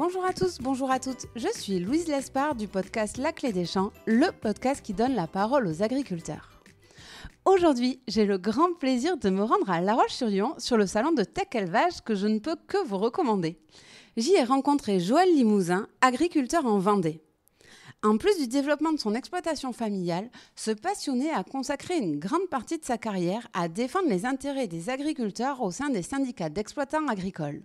Bonjour à tous, bonjour à toutes. Je suis Louise Lespard du podcast La Clé des Champs, le podcast qui donne la parole aux agriculteurs. Aujourd'hui, j'ai le grand plaisir de me rendre à La Roche-sur-Yon sur le salon de Tech Élevage que je ne peux que vous recommander. J'y ai rencontré Joël Limousin, agriculteur en Vendée. En plus du développement de son exploitation familiale, ce passionné a consacré une grande partie de sa carrière à défendre les intérêts des agriculteurs au sein des syndicats d'exploitants agricoles.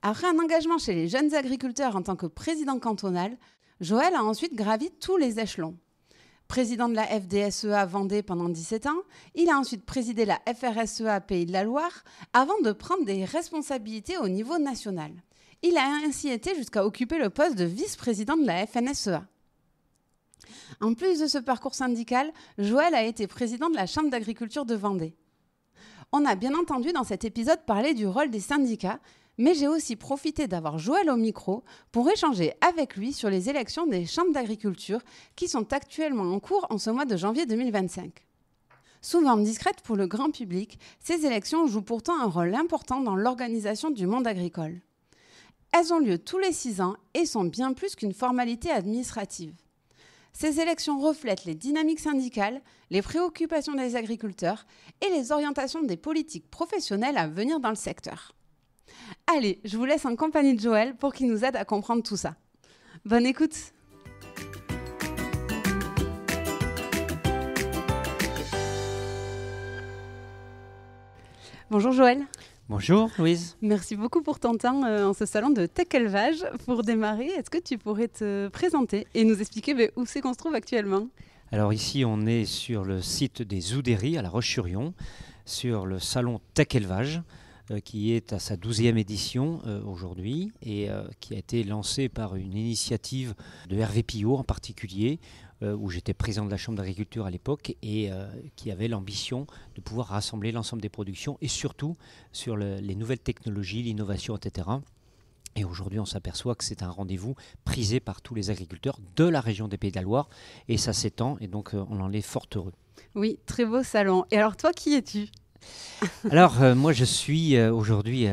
Après un engagement chez les jeunes agriculteurs en tant que président cantonal, Joël a ensuite gravi tous les échelons. Président de la FDSEA Vendée pendant 17 ans, il a ensuite présidé la FRSEA Pays de la Loire avant de prendre des responsabilités au niveau national. Il a ainsi été jusqu'à occuper le poste de vice-président de la FNSEA. En plus de ce parcours syndical, Joël a été président de la Chambre d'agriculture de Vendée. On a bien entendu dans cet épisode parler du rôle des syndicats, mais j'ai aussi profité d'avoir Joël au micro pour échanger avec lui sur les élections des chambres d'agriculture qui sont actuellement en cours en ce mois de janvier 2025. Souvent discrètes pour le grand public, ces élections jouent pourtant un rôle important dans l'organisation du monde agricole. Elles ont lieu tous les 6 ans et sont bien plus qu'une formalité administrative. Ces élections reflètent les dynamiques syndicales, les préoccupations des agriculteurs et les orientations des politiques professionnelles à venir dans le secteur. Allez, je vous laisse en compagnie de Joël pour qu'il nous aide à comprendre tout ça. Bonne écoute! Bonjour Joël. Bonjour Louise. Merci beaucoup pour ton temps en ce salon de Tech Élevage. Pour démarrer, est-ce que tu pourrais te présenter et nous expliquer où c'est qu'on se trouve actuellement ? Alors ici, on est sur le site des Oudéries à La Roche-sur-Yon, sur le salon Tech Élevage, qui est à sa 12e édition aujourd'hui et qui a été lancé par une initiative de Hervé Pillot en particulier, où j'étais président de la Chambre d'agriculture à l'époque et qui avait l'ambition de pouvoir rassembler l'ensemble des productions et surtout sur les nouvelles technologies, l'innovation, etc. Et aujourd'hui, on s'aperçoit que c'est un rendez-vous prisé par tous les agriculteurs de la région des Pays de la Loire et ça s'étend et donc on en est fort heureux. Oui, très beau salon. Et alors toi, qui es-tu ? Alors, moi, je suis aujourd'hui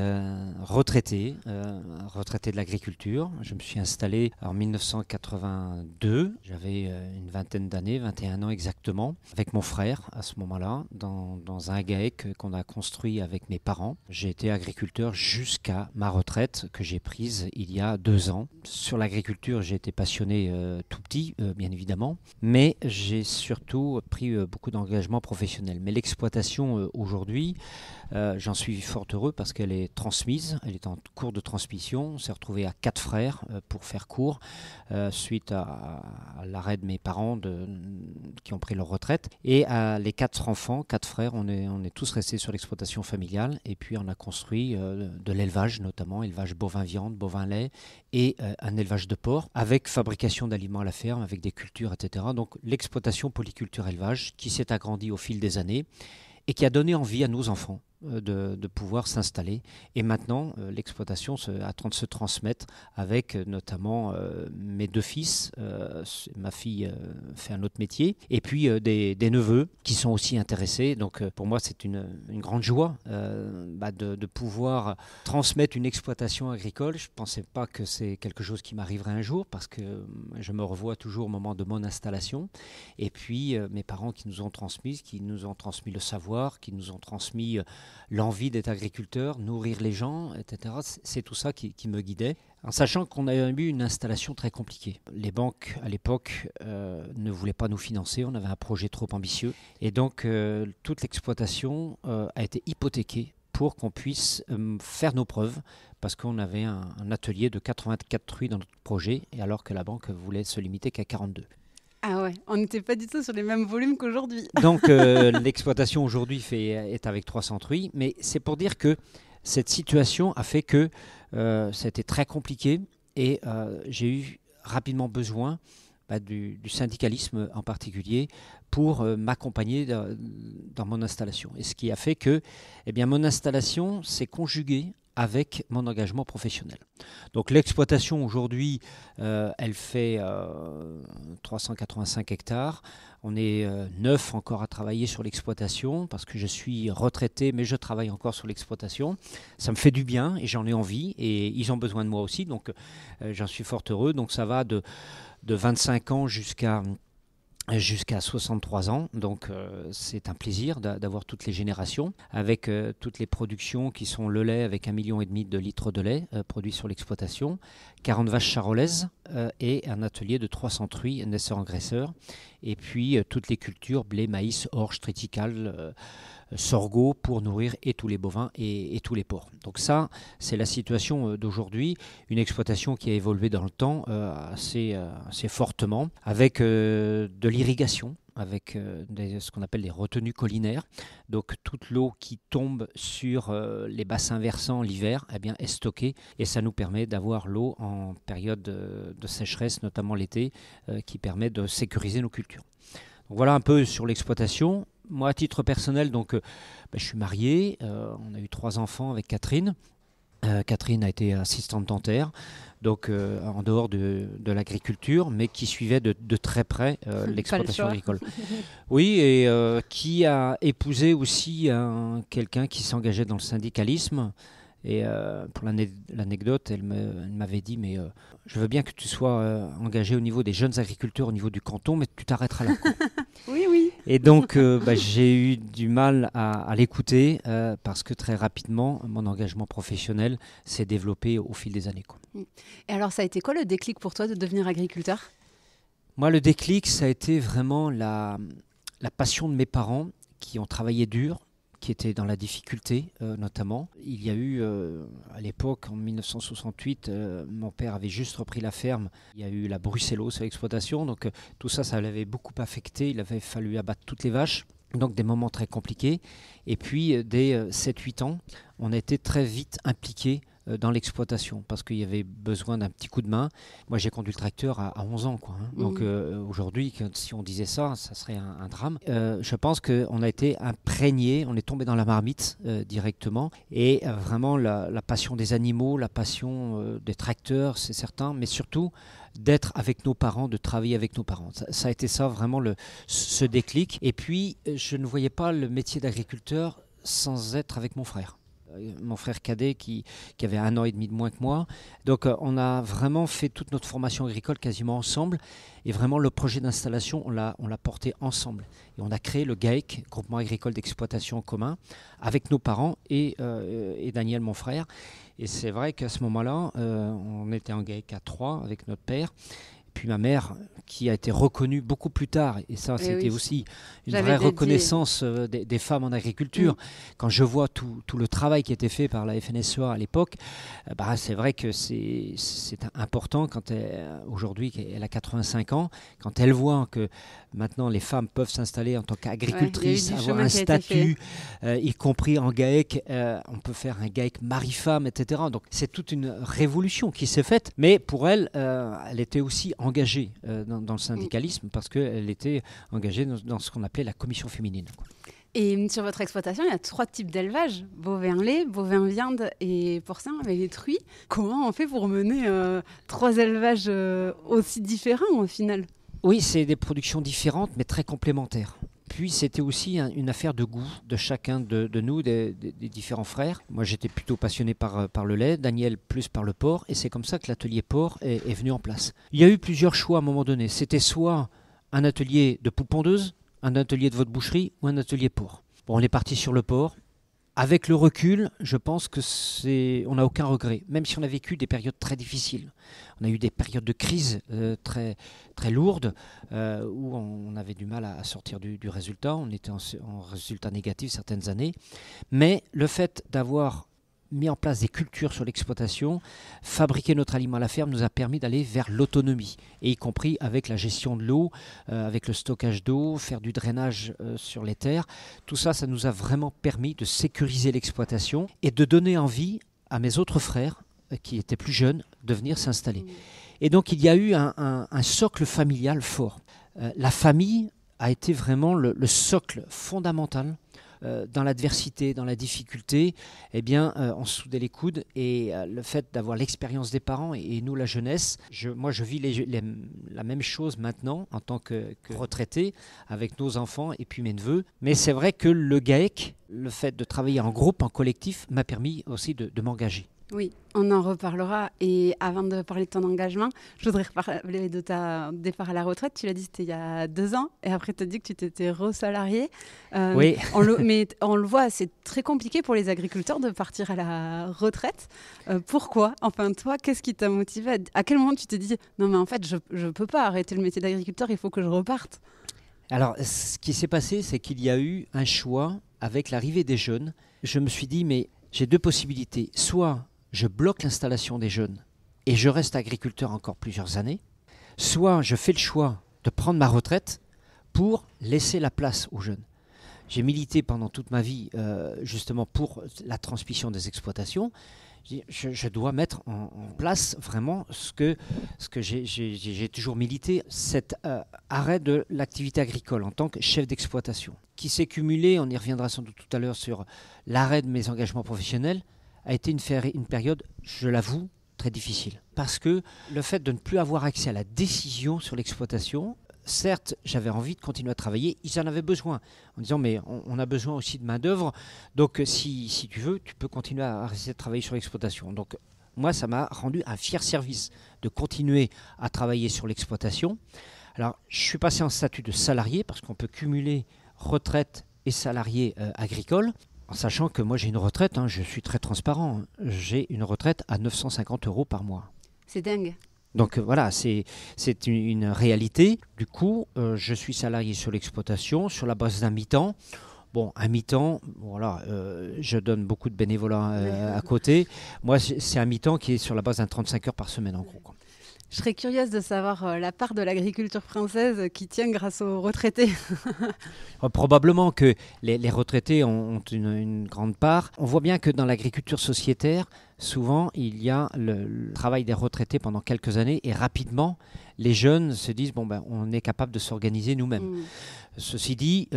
retraité de l'agriculture. Je me suis installé en 1982. J'avais une vingtaine d'années, 21 ans exactement, avec mon frère à ce moment-là, dans un GAEC qu'on a construit avec mes parents. J'ai été agriculteur jusqu'à ma retraite que j'ai prise il y a 2 ans. Sur l'agriculture, j'ai été passionné tout petit, bien évidemment, mais j'ai surtout pris beaucoup d'engagements professionnels. Mais l'exploitation aujourd'hui, j'en suis fort heureux parce qu'elle est transmise, elle est en cours de transmission. On s'est retrouvé à 4 frères pour faire court suite à l'arrêt de mes parents qui ont pris leur retraite. Et les 4 enfants, 4 frères, on est tous restés sur l'exploitation familiale et puis on a construit de l'élevage, notamment élevage bovin-viande, bovin-lait et un élevage de porc avec fabrication d'aliments à la ferme, avec des cultures, etc. Donc l'exploitation polyculture-élevage qui s'est agrandie au fil des années et qui a donné envie à nos enfants de pouvoir s'installer. Et maintenant, l'exploitation est en train de se transmettre avec notamment mes 2 fils. Ma fille fait un autre métier. Et puis des neveux qui sont aussi intéressés. Donc pour moi, c'est une grande joie de pouvoir transmettre une exploitation agricole. Je ne pensais pas que c'est quelque chose qui m'arriverait un jour parce que je me revois toujours au moment de mon installation. Et puis mes parents qui nous ont transmis le savoir, qui nous ont transmis l'envie d'être agriculteur, nourrir les gens, etc. C'est tout ça qui me guidait, en sachant qu'on a eu une installation très compliquée. Les banques, à l'époque, ne voulaient pas nous financer, on avait un projet trop ambitieux. Et donc, toute l'exploitation a été hypothéquée pour qu'on puisse faire nos preuves, parce qu'on avait un atelier de 84 truies dans notre projet, et alors que la banque voulait se limiter qu'à 42. Ah ouais, on n'était pas du tout sur les mêmes volumes qu'aujourd'hui. Donc l'exploitation aujourd'hui est avec 300 truies, mais c'est pour dire que cette situation a fait que c'était très compliqué et j'ai eu rapidement besoin du syndicalisme en particulier pour m'accompagner dans mon installation. Et ce qui a fait que mon installation s'est conjuguée avec mon engagement professionnel. Donc l'exploitation aujourd'hui, elle fait 385 hectares. On est 9 encore à travailler sur l'exploitation parce que je suis retraité, mais je travaille encore sur l'exploitation. Ça me fait du bien et j'en ai envie et ils ont besoin de moi aussi, donc j'en suis fort heureux. Donc ça va de 25 ans jusqu'à 63 ans, donc c'est un plaisir d'avoir toutes les générations, avec toutes les productions qui sont le lait avec 1,5 million de litres de lait produits sur l'exploitation, 40 vaches charolaises et un atelier de 300 truies naisseurs-engraisseurs, et puis toutes les cultures, blé, maïs, orge, triticale, sorgho pour nourrir et tous les bovins et tous les porcs. Donc ça, c'est la situation d'aujourd'hui, une exploitation qui a évolué dans le temps assez fortement, avec de l'irrigation, avec ce qu'on appelle des retenues collinaires. Donc toute l'eau qui tombe sur les bassins versants l'hiver est stockée et ça nous permet d'avoir l'eau en période de sécheresse, notamment l'été, qui permet de sécuriser nos cultures. Donc voilà un peu sur l'exploitation. Moi, à titre personnel, donc, je suis marié. On a eu 3 enfants avec Catherine. Catherine a été assistante dentaire, donc en dehors de l'agriculture, mais qui suivait de très près l'exploitation agricole. Oui, et qui a épousé aussi quelqu'un qui s'engageait dans le syndicalisme. Et pour l'anecdote, elle m'avait dit, mais je veux bien que tu sois engagé au niveau des jeunes agriculteurs, au niveau du canton, mais tu t'arrêteras là. Oui, oui. Et donc, j'ai eu du mal à l'écouter parce que très rapidement, mon engagement professionnel s'est développé au fil des années, quoi. Et alors, ça a été quoi le déclic pour toi de devenir agriculteur ? Moi, le déclic, ça a été vraiment la passion de mes parents qui ont travaillé dur, qui étaient dans la difficulté notamment. Il y a eu, à l'époque, en 1968, mon père avait juste repris la ferme. Il y a eu la brucellose à l'exploitation, donc tout ça, ça l'avait beaucoup affecté. Il avait fallu abattre toutes les vaches, donc des moments très compliqués. Et puis, dès 7-8 ans, on a été très vite impliqués dans l'exploitation parce qu'il y avait besoin d'un petit coup de main. Moi, j'ai conduit le tracteur à 11 ans, quoi, hein. Donc aujourd'hui, si on disait ça, ça serait un drame. Je pense qu'on a été imprégné, on est tombé dans la marmite directement. Et vraiment, la passion des animaux, la passion des tracteurs, c'est certain, mais surtout d'être avec nos parents, de travailler avec nos parents. Ça a été ça, vraiment, ce déclic. Et puis, je ne voyais pas le métier d'agriculteur sans être avec mon frère cadet qui avait 1 an et demi de moins que moi. Donc on a vraiment fait toute notre formation agricole quasiment ensemble et vraiment le projet d'installation on l'a porté ensemble et on a créé le GAEC, Groupement agricole d'exploitation en commun, avec nos parents et Daniel, mon frère. Et c'est vrai qu'à ce moment-là, on était en GAEC à 3 avec notre père. Puis ma mère, qui a été reconnue beaucoup plus tard, et ça c'était aussi une vraie reconnaissance des femmes en agriculture. Quand je vois tout le travail qui a été fait par la FNSEA à l'époque, c'est vrai que c'est important quand aujourd'hui elle a 85 ans, quand elle voit que maintenant les femmes peuvent s'installer en tant qu'agricultrices, avoir un statut, y compris en GAEC, on peut faire un GAEC mari-femme, etc. Donc c'est toute une révolution qui s'est faite, mais pour elle, elle était aussi engagée dans le syndicalisme parce qu'elle était engagée dans ce qu'on appelait la commission féminine, quoi. Et sur votre exploitation, il y a 3 types d'élevage, bovin-lait, bovin-viande et porcin avec les truies. Comment on fait pour mener 3 élevages aussi différents au final ? Oui, c'est des productions différentes mais très complémentaires. Puis c'était aussi une affaire de goût de chacun de nous, des différents frères. Moi j'étais plutôt passionné par le lait, Daniel plus par le porc, et c'est comme ça que l'atelier porc est venu en place. Il y a eu plusieurs choix à un moment donné. C'était soit un atelier de poules pondeuses, un atelier de votre boucherie ou un atelier porc. Bon, on est parti sur le porc. Avec le recul, je pense on n'a aucun regret, même si on a vécu des périodes très difficiles. On a eu des périodes de crise très, très lourdes où on avait du mal à sortir du résultat. On était en résultat négatif certaines années. Mais le fait d'avoir mis en place des cultures sur l'exploitation, fabriquer notre aliment à la ferme nous a permis d'aller vers l'autonomie, et y compris avec la gestion de l'eau, avec le stockage d'eau, faire du drainage sur les terres. Tout ça, ça nous a vraiment permis de sécuriser l'exploitation et de donner envie à mes autres frères, qui étaient plus jeunes, de venir s'installer. Et donc il y a eu un socle familial fort. La famille a été vraiment le socle fondamental dans l'adversité, dans la difficulté, eh bien, on se soudait les coudes. Et le fait d'avoir l'expérience des parents et nous, la jeunesse, moi, je vis la même chose maintenant en tant que retraité avec nos enfants et puis mes neveux. Mais c'est vrai que le GAEC, le fait de travailler en groupe, en collectif, m'a permis aussi de m'engager. Oui, on en reparlera. Et avant de parler de ton engagement, je voudrais parler de ta départ à la retraite. Tu l'as dit, c'était il y a 2 ans. Et après, tu as dit que tu t'étais resalarié. Oui. Mais on le voit, c'est très compliqué pour les agriculteurs de partir à la retraite. Pourquoi ? Enfin, toi, qu'est-ce qui t'a motivé ? À quel moment tu t'es dit, non, mais en fait, je ne peux pas arrêter le métier d'agriculteur, il faut que je reparte ? Alors, ce qui s'est passé, c'est qu'il y a eu un choix avec l'arrivée des jeunes. Je me suis dit, mais j'ai 2 possibilités. Soit je bloque l'installation des jeunes et je reste agriculteur encore plusieurs années, soit je fais le choix de prendre ma retraite pour laisser la place aux jeunes. J'ai milité pendant toute ma vie justement pour la transmission des exploitations. Je dois mettre en place vraiment ce que j'ai toujours milité, cet arrêt de l'activité agricole en tant que chef d'exploitation, qui s'est cumulé, on y reviendra sans doute tout à l'heure sur l'arrêt de mes engagements professionnels, a été une période, je l'avoue, très difficile. Parce que le fait de ne plus avoir accès à la décision sur l'exploitation, certes, j'avais envie de continuer à travailler, ils en avaient besoin, en disant mais on a besoin aussi de main d'œuvre, donc si tu veux, tu peux continuer à rester travailler sur l'exploitation. Donc moi, ça m'a rendu un fier service de continuer à travailler sur l'exploitation. Alors, je suis passé en statut de salarié, parce qu'on peut cumuler retraite et salarié agricole, en sachant que moi j'ai une retraite, je suis très transparent, j'ai une retraite à 950 € par mois. C'est dingue. Donc voilà, c'est une réalité. Du coup, je suis salarié sur l'exploitation, sur la base d'un mi-temps. Bon, un mi-temps, voilà, je donne beaucoup de bénévolat à côté. Moi, c'est un mi-temps qui est sur la base d'un 35 heures par semaine en gros, quoi. Je serais curieuse de savoir la part de l'agriculture française qui tient grâce aux retraités. Probablement que les retraités ont une grande part. On voit bien que dans l'agriculture sociétaire, souvent, il y a le travail des retraités pendant quelques années et rapidement, les jeunes se disent on est capable de s'organiser nous-mêmes. Ceci dit,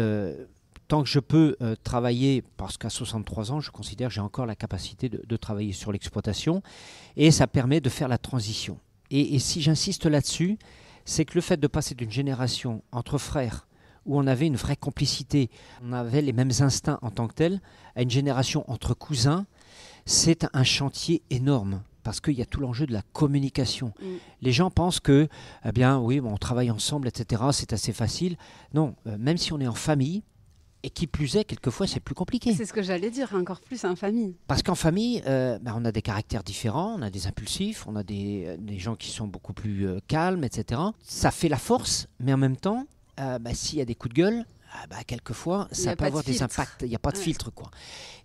tant que je peux travailler, parce qu'à 63 ans, je considère que j'ai encore la capacité de travailler sur l'exploitation et ça permet de faire la transition. Et si j'insiste là-dessus, c'est que le fait de passer d'une génération entre frères, où on avait une vraie complicité, on avait les mêmes instincts en tant que tels, à une génération entre cousins, c'est un chantier énorme. Parce qu'il y a tout l'enjeu de la communication. Les gens pensent que, on travaille ensemble, etc., c'est assez facile. Non, même si on est en famille, et qui plus est, quelquefois, c'est plus compliqué. C'est ce que j'allais dire, encore plus en famille. Parce qu'en famille, on a des caractères différents, on a des impulsifs, on a des gens qui sont beaucoup plus calmes, etc. Ça fait la force, mais en même temps, s'il y a des coups de gueule, quelquefois, ça peut avoir des impacts. Il n'y a pas de filtre, quoi.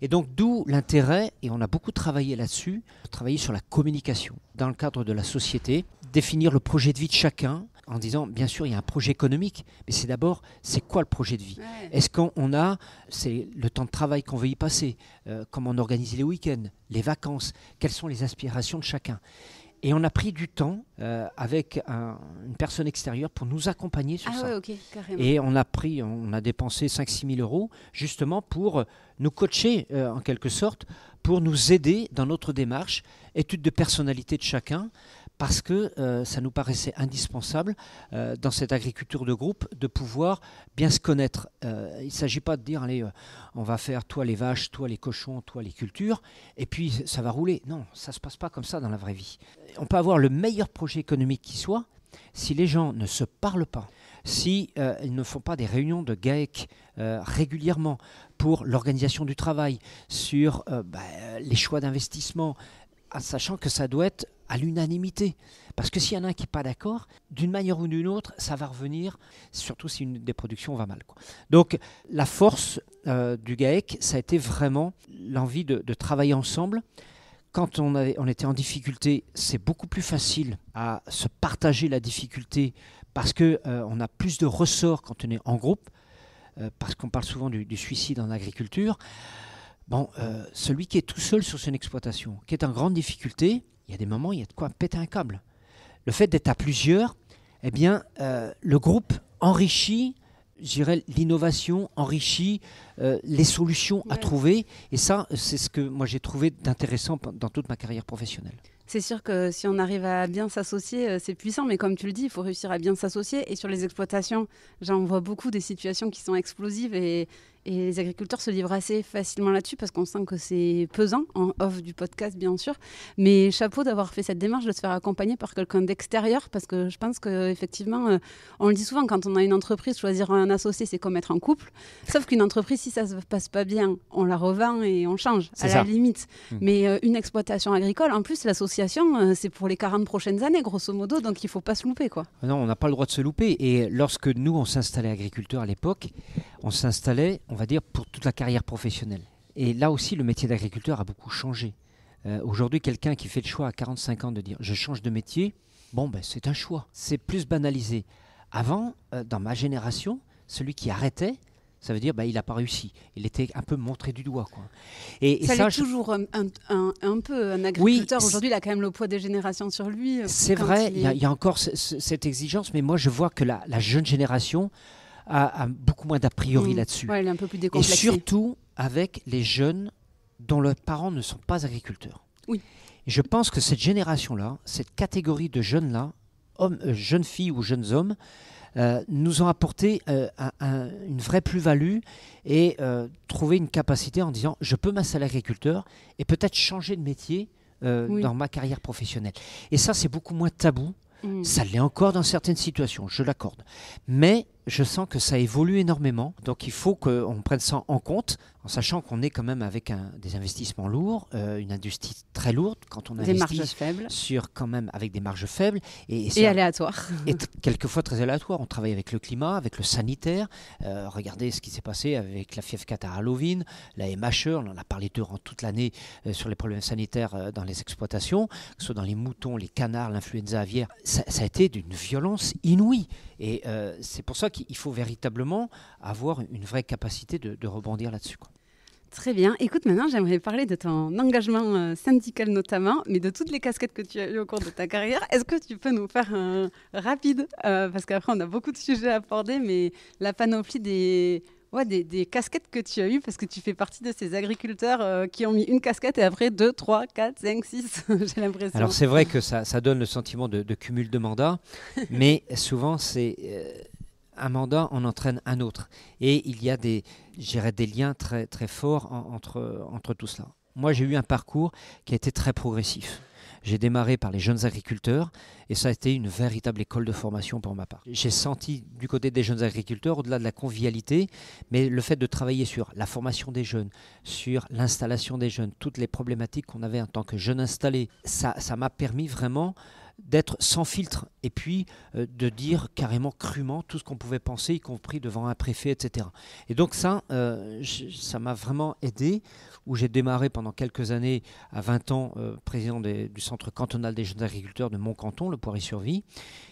Et donc, d'où l'intérêt, et on a beaucoup travaillé là-dessus, travailler sur la communication. Dans le cadre de la société, définir le projet de vie de chacun, en disant, bien sûr, il y a un projet économique, mais c'est d'abord, c'est quoi le projet de vie ? Est-ce qu'on a, c'est le temps de travail qu'on veut y passer, comment on organise les week-ends, les vacances, quelles sont les aspirations de chacun ? Et on a pris du temps avec une personne extérieure pour nous accompagner sur ça. Ouais, ok, carrément. Et on a dépensé 5-6 000 € justement pour nous coacher en quelque sorte, pour nous aider dans notre démarche, étude de personnalité de chacun, parce que ça nous paraissait indispensable dans cette agriculture de groupe de pouvoir bien se connaître. Il ne s'agit pas de dire, allez, on va faire toi les vaches, toi les cochons, toi les cultures, et puis ça va rouler. Non, ça ne se passe pas comme ça dans la vraie vie. On peut avoir le meilleur projet économique qui soit, si les gens ne se parlent pas, si ils ne font pas des réunions de GAEC régulièrement pour l'organisation du travail, sur les choix d'investissement, en sachant que ça doit être à l'unanimité. Parce que s'il y en a un qui n'est pas d'accord, d'une manière ou d'une autre, ça va revenir, surtout si une des productions va mal, quoi. Donc la force du GAEC, ça a été vraiment l'envie de travailler ensemble. Quand on était en difficulté, c'est beaucoup plus facile à se partager la difficulté parce qu'on a plus de ressorts quand on est en groupe, parce qu'on parle souvent du suicide en agriculture. Celui qui est tout seul sur son exploitation, qui est en grande difficulté, il y a des moments, il y a de quoi péter un câble. Le fait d'être à plusieurs, le groupe enrichit je dirais, l'innovation enrichit les solutions à trouver. Et ça, c'est ce que moi j'ai trouvé d'intéressant dans toute ma carrière professionnelle. C'est sûr que si on arrive à bien s'associer, c'est puissant, mais comme tu le dis, il faut réussir à bien s'associer. Et sur les exploitations, j'en vois beaucoup des situations qui sont explosives et les agriculteurs se livrent assez facilement là-dessus parce qu'on sent que c'est pesant, en off du podcast bien sûr. Mais chapeau d'avoir fait cette démarche, de se faire accompagner par quelqu'un d'extérieur, parce que je pense qu'effectivement, on le dit souvent, quand on a une entreprise, choisir un associé, c'est comme être en couple. Sauf qu'une entreprise, si ça ne se passe pas bien, on la revend et on change, à la limite. Mais une exploitation agricole, en plus, l'association, c'est pour les 40 prochaines années, grosso modo, donc il ne faut pas se louper, quoi. Non, on n'a pas le droit de se louper. Et lorsque nous, on s'installait agriculteurs à l'époque, on s'installait, on va dire, pour toute la carrière professionnelle. Et là aussi, le métier d'agriculteur a beaucoup changé. Aujourd'hui, quelqu'un qui fait le choix à 45 ans de dire « je change de métier », c'est un choix. C'est plus banalisé. Avant, dans ma génération, celui qui arrêtait, ça veut dire il n'a pas réussi. Il était un peu montré du doigt, quoi. Et ça l'est toujours un peu. Un agriculteur, aujourd'hui, il a quand même le poids des générations sur lui. C'est vrai, il y a encore cette exigence, mais moi, je vois que la jeune génération a beaucoup moins d'a priori là-dessus. Ouais, elle est un peu plus décomplexée. Et surtout avec les jeunes dont leurs parents ne sont pas agriculteurs. Oui. Et je pense que cette génération-là, cette catégorie de jeunes-là, jeunes filles ou jeunes hommes, nous ont apporté une vraie plus-value et trouvé une capacité en disant je peux m'installer agriculteur et peut-être changer de métier dans ma carrière professionnelle. Et ça, c'est beaucoup moins tabou. Ça l'est encore dans certaines situations, je l'accorde. Mais je sens que ça évolue énormément. Donc il faut qu'on prenne ça en compte, en sachant qu'on est quand même avec des investissements lourds, une industrie très lourde, quand on investit des marges faibles. quand même avec des marges faibles. Et aléatoires. Et quelquefois très aléatoires. On travaille avec le climat, avec le sanitaire. Regardez ce qui s'est passé avec la fièvre catarrhale ovine, la MHE, on en a parlé durant toute l'année sur les problèmes sanitaires dans les exploitations, que ce soit dans les moutons, les canards, l'influenza aviaire. Ça a été d'une violence inouïe. Et c'est pour ça qu'il faut véritablement avoir une vraie capacité de rebondir là-dessus, quoi. Très bien. Écoute, maintenant, j'aimerais parler de ton engagement syndical notamment, mais de toutes les casquettes que tu as eues au cours de ta carrière. Est-ce que tu peux nous faire un rapide, parce qu'après, on a beaucoup de sujets à aborder, mais la panoplie des casquettes que tu as eues, parce que tu fais partie de ces agriculteurs qui ont mis une casquette et après 2, 3, 4, 5, 6, j'ai l'impression. Alors c'est vrai que ça donne le sentiment de cumul de mandats, mais souvent c'est un mandat en entraîne un autre. Et il y a des liens très, très forts entre tout cela. Moi j'ai eu un parcours qui a été très progressif. J'ai démarré par les jeunes agriculteurs et ça a été une véritable école de formation pour ma part. J'ai senti du côté des jeunes agriculteurs, au-delà de la convivialité, mais le fait de travailler sur la formation des jeunes, sur l'installation des jeunes, toutes les problématiques qu'on avait en tant que jeunes installés, ça m'a permis vraiment d'être sans filtre et puis de dire carrément crûment tout ce qu'on pouvait penser, y compris devant un préfet, etc. Et donc ça m'a vraiment aidé, où j'ai démarré pendant quelques années, à 20 ans, président du centre cantonal des jeunes agriculteurs de mon canton, le Poiret-sur-Vie.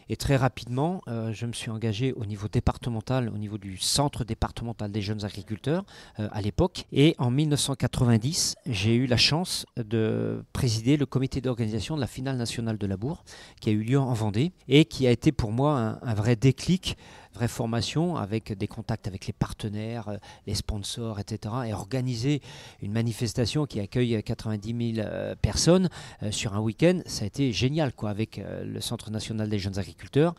Et très rapidement, je me suis engagé au niveau départemental, au niveau du centre départemental des jeunes agriculteurs à l'époque. Et en 1990, j'ai eu la chance de présider le comité d'organisation de la finale nationale de Labour, qui a eu lieu en Vendée et qui a été pour moi un vrai déclic, vraie formation avec des contacts avec les partenaires, les sponsors, etc. et organiser une manifestation qui accueille 90 000 personnes sur un week-end, ça a été génial, quoi, avec le Centre national des jeunes agriculteurs.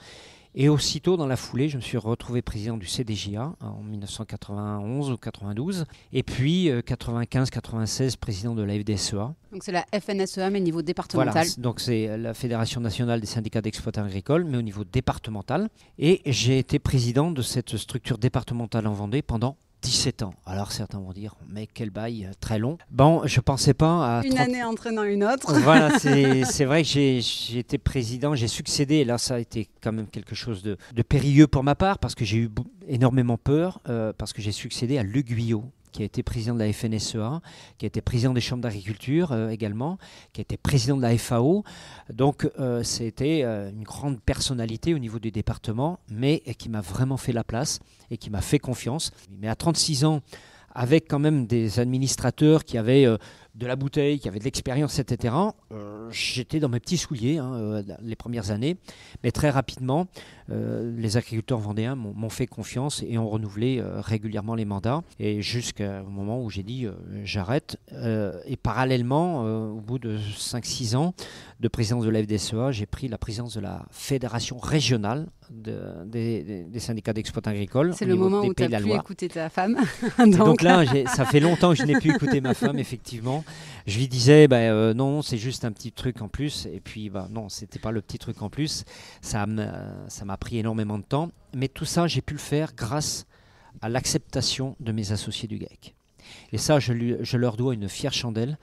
Et aussitôt, dans la foulée, je me suis retrouvé président du CDJA en 1991 ou 92. Et puis, 95-96, président de la FDSEA. Donc, c'est la FNSEA, mais au niveau départemental. Voilà, donc c'est la Fédération nationale des syndicats d'exploitants agricoles, mais au niveau départemental. Et j'ai été président de cette structure départementale en Vendée pendant 17 ans. Alors certains vont dire, mais quel bail très long. Bon, je pensais pas à... Une année entraînant une autre. Voilà, c'est vrai que j'ai été président, j'ai succédé, et là ça a été quand même quelque chose de périlleux pour ma part, parce que j'ai eu énormément peur, parce que j'ai succédé à Luc Guyot, qui a été président de la FNSEA, qui a été président des chambres d'agriculture également, qui a été président de la FAO. Donc c'était une grande personnalité au niveau du département, mais qui m'a vraiment fait la place et qui m'a fait confiance. Mais à 36 ans, avec quand même des administrateurs qui avaient de la bouteille, qui avait de l'expérience, etc., j'étais dans mes petits souliers les premières années. Mais très rapidement, les agriculteurs vendéens m'ont fait confiance et ont renouvelé régulièrement les mandats. Et jusqu'au moment où j'ai dit j'arrête. Et parallèlement, au bout de 5-6 ans de présidence de la FDSEA, j'ai pris la présidence de la fédération régionale des syndicats d'exploitants agricoles. C'est le moment où tu as pu écouter ta femme. donc là, ça fait longtemps que je n'ai pu écouter ma femme, effectivement. Je lui disais, non, c'est juste un petit truc en plus. Et puis, non, c'était pas le petit truc en plus. Ça m'a pris énormément de temps. Mais tout ça, j'ai pu le faire grâce à l'acceptation de mes associés du GAEC. Et ça, je leur dois une fière chandelle.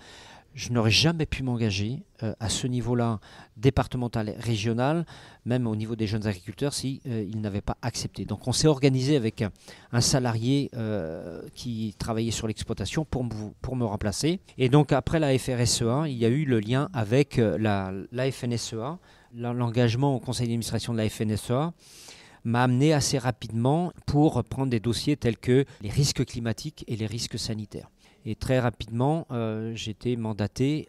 Je n'aurais jamais pu m'engager à ce niveau-là, départemental, régional, même au niveau des jeunes agriculteurs, si ils n'avaient pas accepté. Donc on s'est organisé avec un salarié qui travaillait sur l'exploitation pour me remplacer. Et donc après la FRSEA, il y a eu le lien avec la FNSEA. L'engagement au conseil d'administration de la FNSEA m'a amené assez rapidement pour prendre des dossiers tels que les risques climatiques et les risques sanitaires. Et très rapidement, j'ai été mandaté,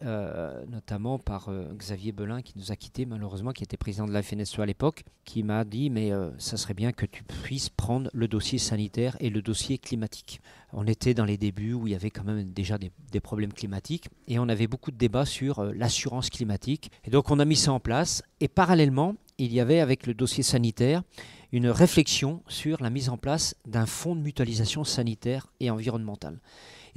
notamment par Xavier Belin, qui nous a quittés malheureusement, qui était président de la FNSEA à l'époque, qui m'a dit « mais ça serait bien que tu puisses prendre le dossier sanitaire et le dossier climatique ». On était dans les débuts où il y avait quand même déjà des problèmes climatiques et on avait beaucoup de débats sur l'assurance climatique. Et donc on a mis ça en place et parallèlement, il y avait avec le dossier sanitaire une réflexion sur la mise en place d'un fonds de mutualisation sanitaire et environnementale.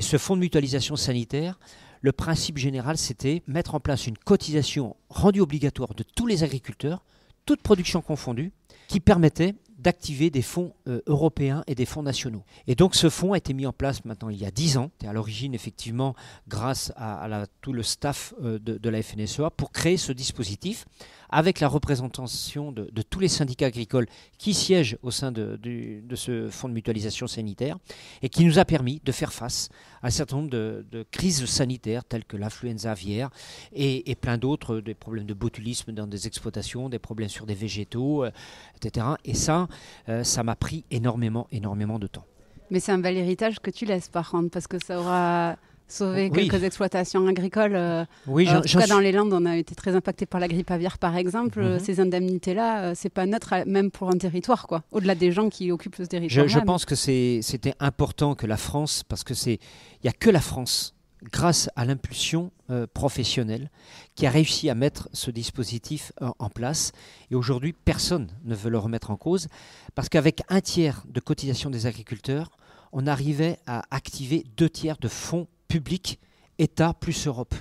Et ce fonds de mutualisation sanitaire, le principe général, c'était mettre en place une cotisation rendue obligatoire de tous les agriculteurs, toute production confondue, qui permettait d'activer des fonds européens et des fonds nationaux. Et donc ce fonds a été mis en place maintenant il y a 10 ans, et à l'origine effectivement grâce à tout le staff de la FNSEA pour créer ce dispositif avec la représentation de tous les syndicats agricoles qui siègent au sein de ce fonds de mutualisation sanitaire et qui nous a permis de faire face à un certain nombre de crises sanitaires telles que l'influenza aviaire et plein d'autres, des problèmes de botulisme dans des exploitations, des problèmes sur des végétaux, etc. Et ça m'a pris énormément de temps. Mais c'est un bel héritage que tu laisses par contre, parce que ça aura sauvé quelques exploitations agricoles. Oui, en tout cas, dans les Landes, on a été très impacté par la grippe aviaire, par exemple. Ces indemnités-là, c'est pas neutre, même pour un territoire, quoi. Au-delà des gens qui occupent ce territoire. Je pense que c'était important que la France, parce que il n'y a que la France, grâce à l'impulsion professionnelle, qui a réussi à mettre ce dispositif en place. Et aujourd'hui, personne ne veut le remettre en cause, parce qu'avec 1/3 de cotisation des agriculteurs, on arrivait à activer 2/3 de fonds publics, État plus Europe.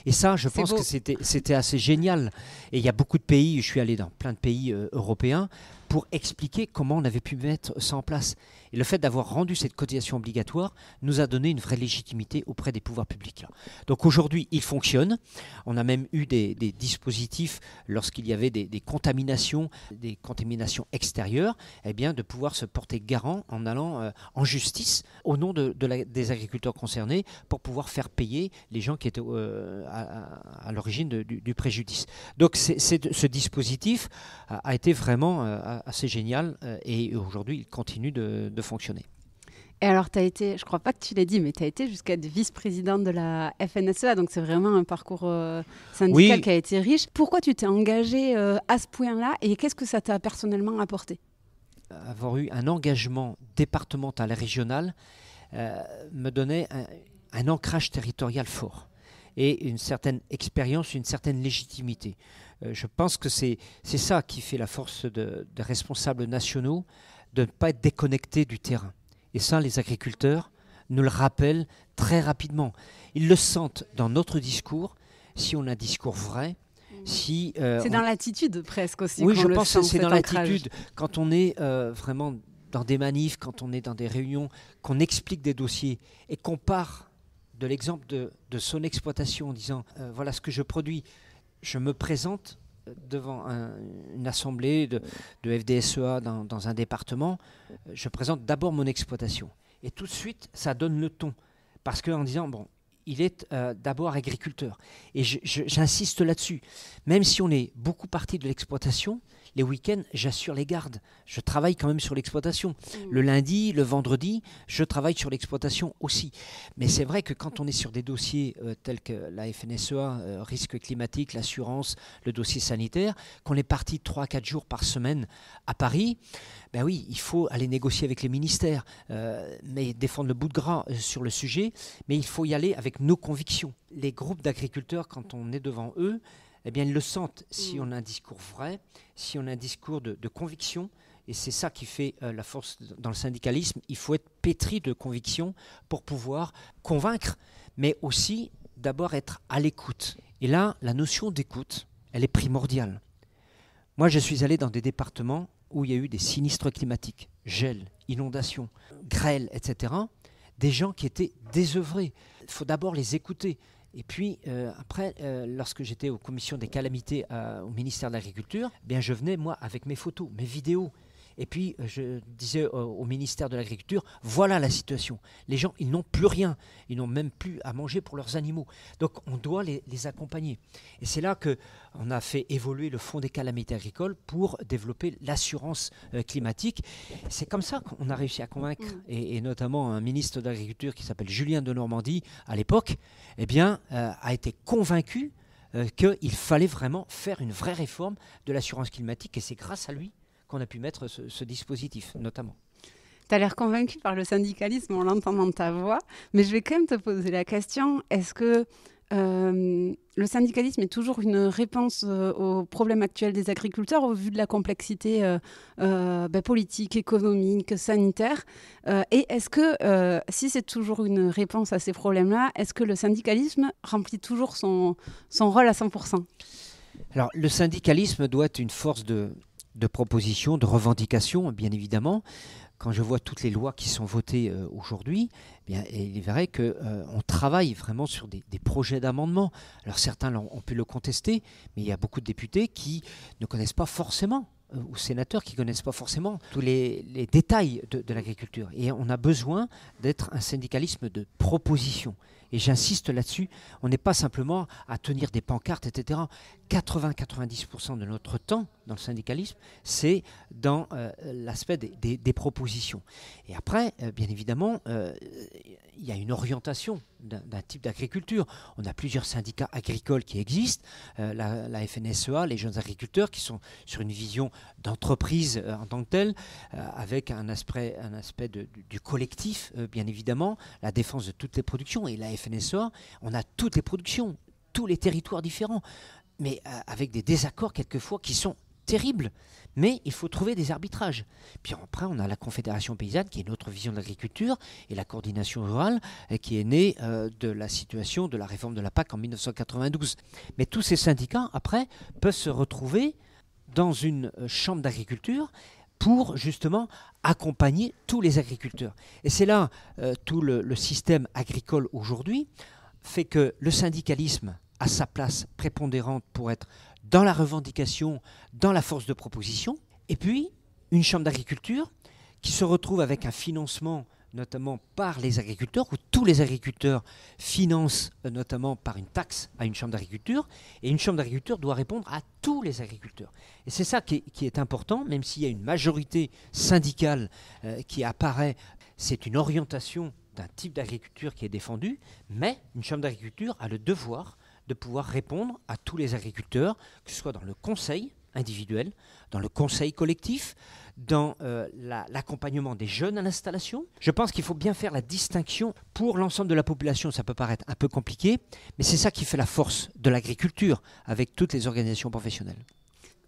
Et ça, je pense que c'était assez génial. Et il y a beaucoup de pays, je suis allé dans plein de pays européens, pour expliquer comment on avait pu mettre ça en place. Et le fait d'avoir rendu cette cotisation obligatoire nous a donné une vraie légitimité auprès des pouvoirs publics. Donc aujourd'hui, il fonctionne. On a même eu des dispositifs lorsqu'il y avait des contaminations extérieures, eh bien, de pouvoir se porter garant en allant en justice au nom des agriculteurs concernés pour pouvoir faire payer les gens qui étaient à l'origine du préjudice. Donc ce dispositif a été vraiment assez génial et aujourd'hui il continue de fonctionner. Et alors tu as été, je crois pas que tu l'as dit, mais tu as été jusqu'à être vice-présidente de la FNSEA, donc c'est vraiment un parcours syndical qui a été riche. Pourquoi tu t'es engagée à ce point-là et qu'est-ce que ça t'a personnellement apporté ? Avoir eu un engagement départemental et régional me donnait un ancrage territorial fort et une certaine expérience, une certaine légitimité. Je pense que c'est ça qui fait la force des responsables nationaux, de ne pas être déconnectés du terrain. Et ça, les agriculteurs nous le rappellent très rapidement. Ils le sentent dans notre discours, si on a un discours vrai. C'est dans l'attitude presque aussi. Oui, je pense que c'est dans l'attitude. Quand on est vraiment dans des manifs, quand on est dans des réunions, qu'on explique des dossiers et qu'on part de l'exemple de son exploitation en disant voilà ce que je produis, je me présente devant une assemblée de FDSEA dans un département, je présente d'abord mon exploitation. Et tout de suite, ça donne le ton. Parce qu'en disant, bon, il est d'abord agriculteur. Et j'insiste là-dessus. Même si on est beaucoup parti de l'exploitation, Les week-ends, j'assure les gardes. Je travaille quand même sur l'exploitation. Le lundi, le vendredi, je travaille sur l'exploitation aussi. Mais c'est vrai que quand on est sur des dossiers tels que la FNSEA, risque climatique, l'assurance, le dossier sanitaire, qu'on est parti 3-4 jours par semaine à Paris, ben oui, il faut aller négocier avec les ministères, mais défendre le bout de gras sur le sujet, mais il faut y aller avec nos convictions. Les groupes d'agriculteurs, quand on est devant eux, eh bien, ils le sentent si on a un discours vrai, si on a un discours de conviction. Et c'est ça qui fait la force dans le syndicalisme. Il faut être pétri de conviction pour pouvoir convaincre, mais aussi d'abord être à l'écoute. Et là, la notion d'écoute, elle est primordiale. Moi, je suis allé dans des départements où il y a eu des sinistres climatiques, gel, inondations, grêle, etc. Des gens qui étaient désœuvrés. Il faut d'abord les écouter. Et puis après, lorsque j'étais aux commissions des calamités au ministère de l'Agriculture, eh bien je venais moi avec mes photos, mes vidéos. Et puis je disais au ministère de l'Agriculture, voilà la situation. Les gens, ils n'ont plus rien. Ils n'ont même plus à manger pour leurs animaux. Donc on doit les accompagner. Et c'est là qu'on a fait évoluer le Fonds des calamités agricoles pour développer l'assurance climatique. C'est comme ça qu'on a réussi à convaincre, et notamment un ministre de l'Agriculture qui s'appelle Julien de Normandie, à l'époque, eh bien, a été convaincu qu'il fallait vraiment faire une vraie réforme de l'assurance climatique. Et c'est grâce à lui qu'on a pu mettre ce dispositif, notamment. Tu as l'air convaincu par le syndicalisme, on l'entend dans ta voix, mais je vais quand même te poser la question, est-ce que le syndicalisme est toujours une réponse aux problèmes actuels des agriculteurs au vu de la complexité politique, économique, sanitaire et est-ce que, si c'est toujours une réponse à ces problèmes-là, est-ce que le syndicalisme remplit toujours son rôle à 100%? Alors, le syndicalisme doit être une force de proposition, de revendication, bien évidemment. Quand je vois toutes les lois qui sont votées aujourd'hui, eh bien, il est vrai qu'on travaille vraiment sur des projets d'amendement. Alors certains ont pu le contester, mais il y a beaucoup de députés qui ne connaissent pas forcément, ou sénateurs qui ne connaissent pas forcément tous les détails de l'agriculture. Et on a besoin d'être un syndicalisme de proposition. Et j'insiste là-dessus, on n'est pas simplement à tenir des pancartes, etc. 80-90% de notre temps dans le syndicalisme, c'est dans l'aspect des propositions. Et après, bien évidemment, il y a une orientation d'un type d'agriculture. On a plusieurs syndicats agricoles qui existent, la FNSEA, les jeunes agriculteurs, qui sont sur une vision d'entreprise en tant que telle, avec un aspect du collectif, bien évidemment, la défense de toutes les productions. Et la FNSEA, on a toutes les productions, tous les territoires différents, mais avec des désaccords quelquefois qui sont terribles. Mais il faut trouver des arbitrages. Puis après, on a la Confédération paysanne, qui est notre vision de l'agriculture, et la coordination rurale, qui est née de la situation de la réforme de la PAC en 1992. Mais tous ces syndicats, après, peuvent se retrouver dans une chambre d'agriculture pour justement accompagner tous les agriculteurs. Et c'est là tout le système agricole aujourd'hui fait que le syndicalisme a sa place prépondérante pour être dans la revendication, dans la force de proposition, et puis une chambre d'agriculture qui se retrouve avec un financement notamment par les agriculteurs, où tous les agriculteurs financent notamment par une taxe à une chambre d'agriculture, et une chambre d'agriculture doit répondre à tous les agriculteurs. Et c'est ça qui est important, même s'il y a une majorité syndicale qui apparaît, c'est une orientation d'un type d'agriculture qui est défendue, mais une chambre d'agriculture a le devoir de pouvoir répondre à tous les agriculteurs, que ce soit dans le conseil individuel, dans le conseil collectif, dans l'accompagnement des jeunes à l'installation. Je pense qu'il faut bien faire la distinction. Pour l'ensemble de la population, ça peut paraître un peu compliqué, mais c'est ça qui fait la force de l'agriculture avec toutes les organisations professionnelles.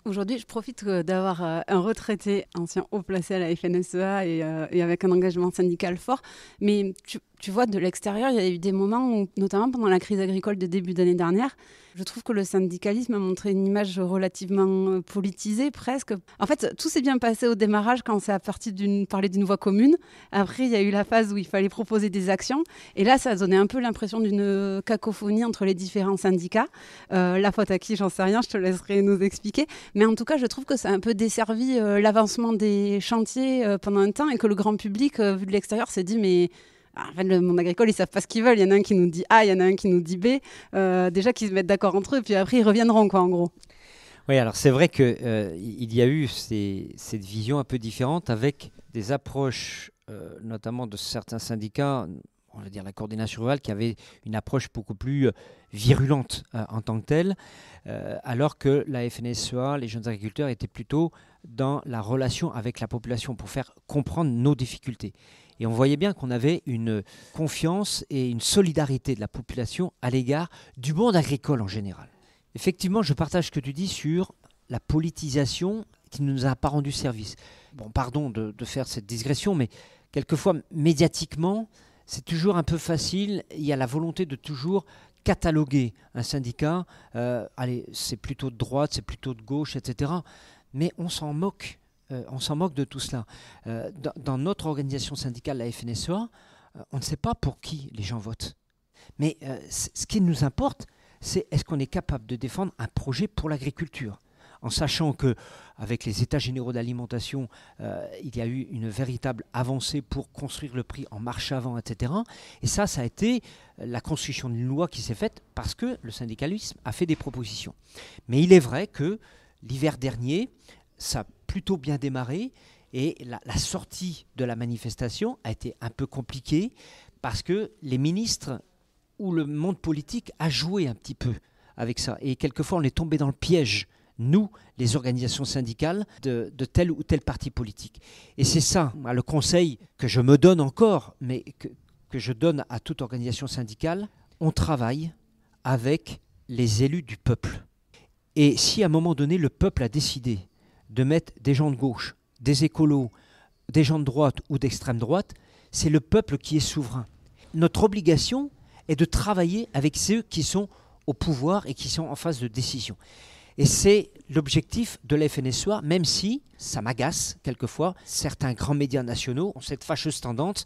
Aujourd'hui, je profite d'avoir un retraité ancien haut placé à la FNSEA et avec un engagement syndical fort. Mais tu vois, de l'extérieur, il y a eu des moments où, notamment pendant la crise agricole de début d'année dernière, je trouve que le syndicalisme a montré une image relativement politisée, presque. En fait, tout s'est bien passé au démarrage quand c'est parti parler d'une voie commune. Après, il y a eu la phase où il fallait proposer des actions. Et là, ça a donné un peu l'impression d'une cacophonie entre les différents syndicats. La faute à qui, j'en sais rien, je te laisserai nous expliquer. Mais en tout cas, je trouve que ça a un peu desservi l'avancement des chantiers pendant un temps et que le grand public, vu de l'extérieur, s'est dit mais... En fait, le monde agricole, ils savent pas ce qu'ils veulent. Il y en a un qui nous dit A, il y en a un qui nous dit B. Déjà qu'ils se mettent d'accord entre eux, puis après, ils reviendront, quoi, en gros. Oui, alors c'est vrai qu'il y a eu cette vision un peu différente avec des approches, notamment de certains syndicats, on va dire la coordination rurale, qui avait une approche beaucoup plus virulente en tant que telle, alors que la FNSEA, les jeunes agriculteurs, étaient plutôt dans la relation avec la population pour faire comprendre nos difficultés. Et on voyait bien qu'on avait une confiance et une solidarité de la population à l'égard du monde agricole en général. Effectivement, je partage ce que tu dis sur la politisation qui ne nous a pas rendu service. Bon, pardon de faire cette digression, mais quelquefois, médiatiquement, c'est toujours un peu facile. Il y a la volonté de toujours cataloguer un syndicat. Allez, c'est plutôt de droite, c'est plutôt de gauche, etc. Mais on s'en moque. On s'en moque de tout cela. Dans notre organisation syndicale, la FNSEA, on ne sait pas pour qui les gens votent. Mais ce qui nous importe, c'est est-ce qu'on est capable de défendre un projet pour l'agriculture, en sachant qu'avec les états généraux d'alimentation, il y a eu une véritable avancée pour construire le prix en marche avant, etc. Et ça a été la construction d'une loi qui s'est faite parce que le syndicalisme a fait des propositions. Mais il est vrai que l'hiver dernier, ça a plutôt bien démarré et la sortie de la manifestation a été un peu compliquée parce que les ministres ou le monde politique a joué un petit peu avec ça. Et quelquefois, on est tombé dans le piège, nous, les organisations syndicales, de tel ou tel parti politique. Et c'est ça, le conseil que je me donne encore, mais que je donne à toute organisation syndicale. On travaille avec les élus du peuple. Et si à un moment donné, le peuple a décidé de mettre des gens de gauche, des écolos, des gens de droite ou d'extrême droite, c'est le peuple qui est souverain. Notre obligation est de travailler avec ceux qui sont au pouvoir et qui sont en phase de décision. Et c'est l'objectif de la FNSEA, même si ça m'agace quelquefois. Certains grands médias nationaux ont cette fâcheuse tendance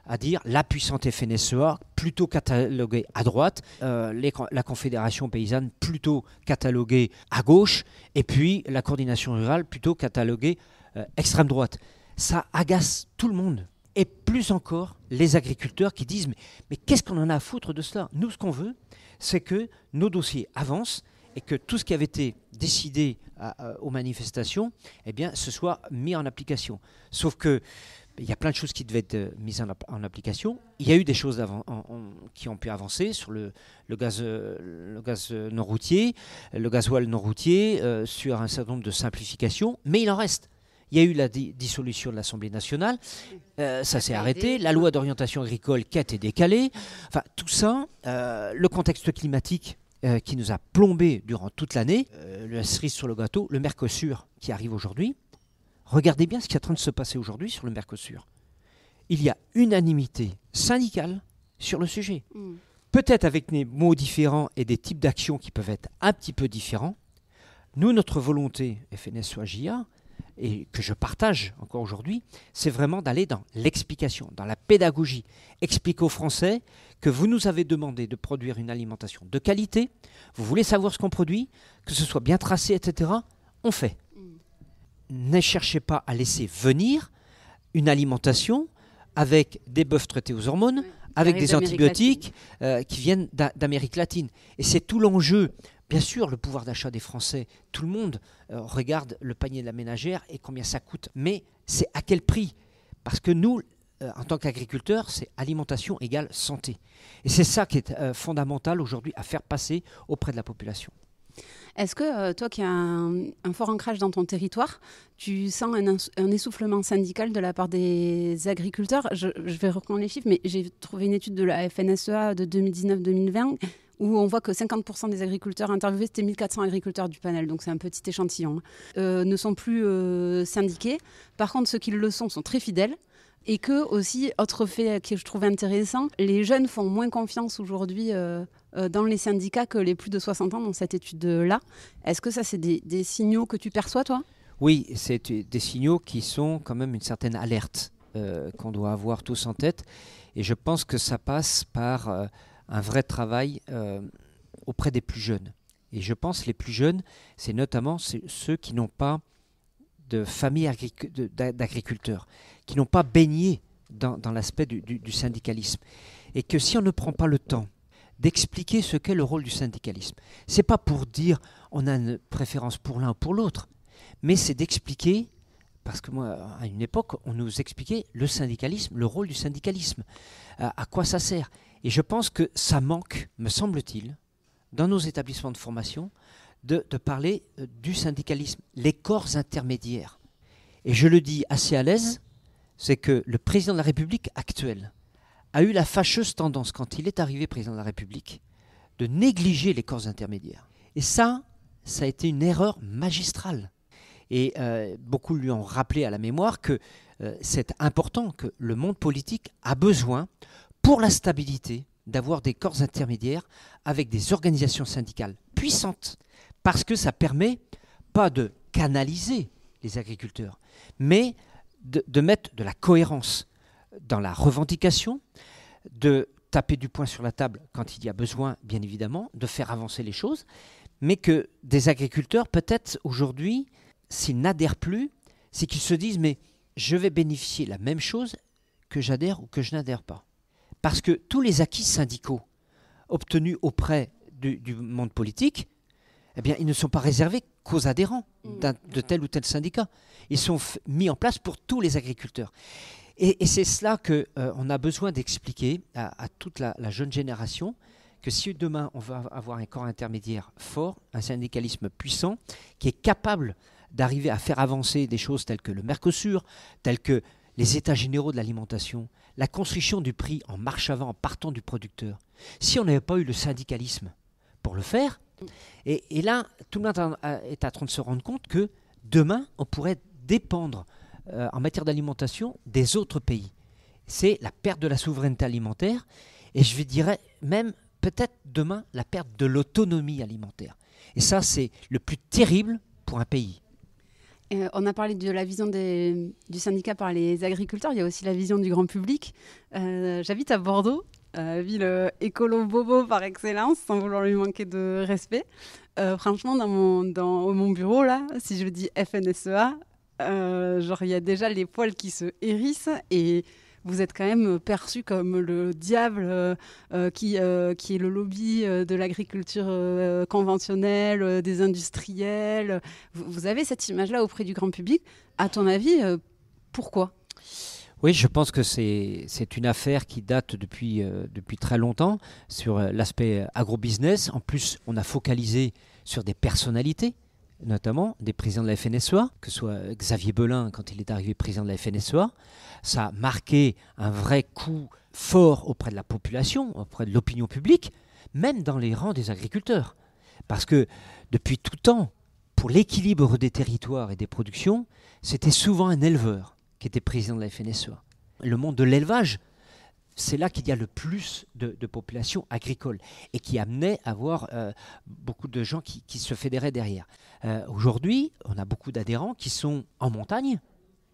à dire la puissante FNSEA, plutôt cataloguée à droite, la Confédération paysanne, plutôt cataloguée à gauche, et puis la coordination rurale, plutôt cataloguée extrême droite. Ça agace tout le monde. Et plus encore, les agriculteurs qui disent mais qu'est-ce qu'on en a à foutre de cela ? Nous, ce qu'on veut, c'est que nos dossiers avancent et que tout ce qui avait été décidé aux manifestations, eh bien, ce soit mis en application. Sauf que il y a plein de choses qui devaient être mises en application. Il y a eu des choses qui ont pu avancer sur le gaz non routier, le gasoil non routier, sur un certain nombre de simplifications, mais il en reste. Il y a eu la dissolution de l'Assemblée nationale, ça s'est arrêté, la loi d'orientation agricole qui a été décalée, enfin tout ça, le contexte climatique qui nous a plombé durant toute l'année, la cerise sur le gâteau, le Mercosur qui arrive aujourd'hui. Regardez bien ce qui est en train de se passer aujourd'hui sur le Mercosur. Il y a unanimité syndicale sur le sujet. Peut-être avec des mots différents et des types d'actions qui peuvent être un petit peu différents. Nous, notre volonté, FNSEA-JA, et que je partage encore aujourd'hui, c'est vraiment d'aller dans l'explication, dans la pédagogie. Expliquer aux Français que vous nous avez demandé de produire une alimentation de qualité, vous voulez savoir ce qu'on produit, que ce soit bien tracé, etc. On fait. Ne cherchez pas à laisser venir une alimentation avec des bœufs traités aux hormones, avec des antibiotiques qui viennent d'Amérique latine. Et c'est tout l'enjeu. Bien sûr, le pouvoir d'achat des Français, tout le monde regarde le panier de la ménagère et combien ça coûte. Mais c'est à quel prix ? Parce que nous, en tant qu'agriculteurs, c'est alimentation égale santé. Et c'est ça qui est fondamental aujourd'hui à faire passer auprès de la population. Est-ce que toi qui as un fort ancrage dans ton territoire, tu sens un essoufflement syndical de la part des agriculteurs ? Je vais reprendre les chiffres, mais j'ai trouvé une étude de la FNSEA de 2019-2020 où on voit que 50% des agriculteurs interviewés, c'était 1400 agriculteurs du panel, donc c'est un petit échantillon, ne sont plus syndiqués. Par contre, ceux qui le sont très fidèles. Et que aussi, autre fait que je trouvais intéressant, les jeunes font moins confiance aujourd'hui dans les syndicats que les plus de 60 ans dans cette étude-là. Est-ce que ça, c'est des signaux que tu perçois, toi ? Oui, c'est des signaux qui sont quand même une certaine alerte qu'on doit avoir tous en tête. Et je pense que ça passe par un vrai travail auprès des plus jeunes. Et je pense que les plus jeunes, c'est notamment ceux qui n'ont pas de famille d'agriculteurs, qui n'ont pas baigné dans l'aspect du syndicalisme. Et que si on ne prend pas le temps d'expliquer ce qu'est le rôle du syndicalisme. Ce n'est pas pour dire on a une préférence pour l'un ou pour l'autre, mais c'est d'expliquer, parce que moi, à une époque, on nous expliquait le syndicalisme, le rôle du syndicalisme, à quoi ça sert. Et je pense que ça manque, me semble-t-il, dans nos établissements de formation, de parler du syndicalisme, les corps intermédiaires. Et je le dis assez à l'aise, c'est que le président de la République actuel a eu la fâcheuse tendance, quand il est arrivé président de la République, de négliger les corps intermédiaires. Et ça a été une erreur magistrale. Et beaucoup lui ont rappelé à la mémoire que c'est important, que le monde politique a besoin, pour la stabilité, d'avoir des corps intermédiaires avec des organisations syndicales puissantes, parce que ça permet pas de canaliser les agriculteurs, mais de mettre de la cohérence dans la revendication, de taper du poing sur la table quand il y a besoin, bien évidemment, de faire avancer les choses, mais que des agriculteurs, peut-être aujourd'hui, s'ils n'adhèrent plus, c'est qu'ils se disent « mais je vais bénéficier la même chose que j'adhère ou que je n'adhère pas ». Parce que tous les acquis syndicaux obtenus auprès du monde politique, eh bien, ils ne sont pas réservés qu'aux adhérents de tel ou tel syndicat. Ils sont mis en place pour tous les agriculteurs. Et c'est cela qu'on a besoin d'expliquer à toute la jeune génération, que si demain on veut avoir un corps intermédiaire fort, un syndicalisme puissant, qui est capable d'arriver à faire avancer des choses telles que le Mercosur, telles que les états généraux de l'alimentation, la construction du prix en marche avant, en partant du producteur. Si on n'avait pas eu le syndicalisme pour le faire, et là, tout le monde est en train de se rendre compte que demain, on pourrait dépendre en matière d'alimentation des autres pays. C'est la perte de la souveraineté alimentaire, et je dirais même peut-être demain la perte de l'autonomie alimentaire. Et ça, c'est le plus terrible pour un pays. On a parlé de la vision du syndicat par les agriculteurs, il y a aussi la vision du grand public. J'habite à Bordeaux, ville écolo-bobo par excellence, sans vouloir lui manquer de respect. Franchement, dans mon bureau, là, si je dis FNSEA, il y a déjà les poils qui se hérissent et vous êtes quand même perçu comme le diable qui est le lobby de l'agriculture conventionnelle, des industriels. Vous avez cette image-là auprès du grand public. À ton avis, pourquoi ? Oui, je pense que c'est une affaire qui date depuis très longtemps sur l'aspect agro-business. En plus, on a focalisé sur des personnalités, notamment des présidents de la FNSEA, que ce soit Xavier Belin quand il est arrivé président de la FNSEA. Ça a marqué un vrai coup fort auprès de la population, auprès de l'opinion publique, même dans les rangs des agriculteurs. Parce que depuis tout temps, pour l'équilibre des territoires et des productions, c'était souvent un éleveur qui était président de la FNSEA. Le monde de l'élevage, c'est là qu'il y a le plus de population agricole et qui amenait à avoir beaucoup de gens qui se fédéraient derrière. Aujourd'hui, on a beaucoup d'adhérents qui sont en montagne,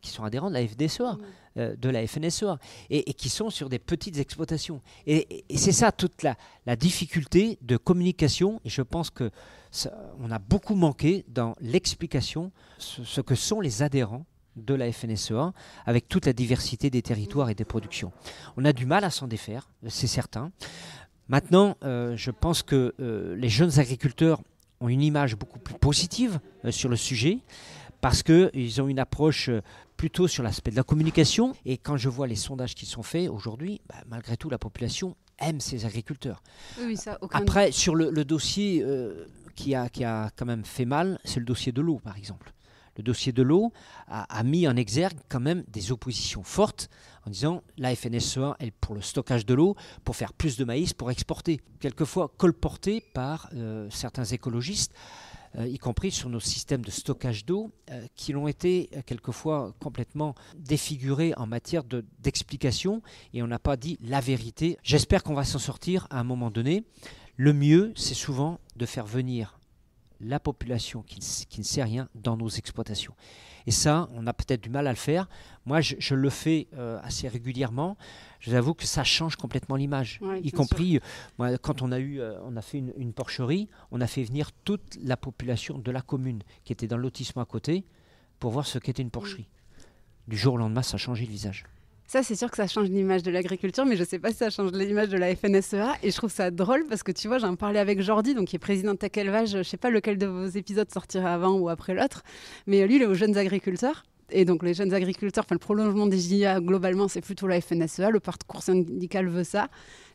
qui sont adhérents de la FDSEA, de la FNSEA, et qui sont sur des petites exploitations. Et c'est ça toute la difficulté de communication, et je pense qu'on a beaucoup manqué dans l'explication ce que sont les adhérents de la FNSEA, avec toute la diversité des territoires et des productions. On a du mal à s'en défaire, c'est certain. Maintenant, je pense que les jeunes agriculteurs ont une image beaucoup plus positive sur le sujet, parce qu'ils ont une approche plutôt sur l'aspect de la communication. Et quand je vois les sondages qui sont faits aujourd'hui, malgré tout, la population aime ces agriculteurs. Oui, ça, Après, sur le dossier qui a quand même fait mal, c'est le dossier de l'eau, par exemple. Le dossier de l'eau a mis en exergue quand même des oppositions fortes en disant la FNSEA, elle pour le stockage de l'eau, pour faire plus de maïs, pour exporter. Quelquefois colporté par certains écologistes, y compris sur nos systèmes de stockage d'eau, qui l'ont été quelquefois complètement défigurés en matière d'explication, et on n'a pas dit la vérité. J'espère qu'on va s'en sortir à un moment donné. Le mieux, c'est souvent de faire venir la population qui ne sait rien dans nos exploitations. Et ça, on a peut-être du mal à le faire. Moi, je le fais assez régulièrement. Je vous avoue que ça change complètement l'image. Ouais, y compris, moi, quand on a fait une porcherie, on a fait venir toute la population de la commune qui était dans le lotissement à côté pour voir ce qu'était une porcherie. Du jour au lendemain, ça a changé le visage. Ça, c'est sûr que ça change l'image de l'agriculture, mais je ne sais pas si ça change l'image de la FNSEA. Et je trouve ça drôle parce que tu vois, j'en parlais avec Jordi, donc qui est président de Tech Élevage. Je ne sais pas lequel de vos épisodes sortira avant ou après l'autre, mais lui, il est aux jeunes agriculteurs. Et donc les jeunes agriculteurs, le prolongement des JA, globalement, c'est plutôt la FNSEA. Le parcours syndical veut ça.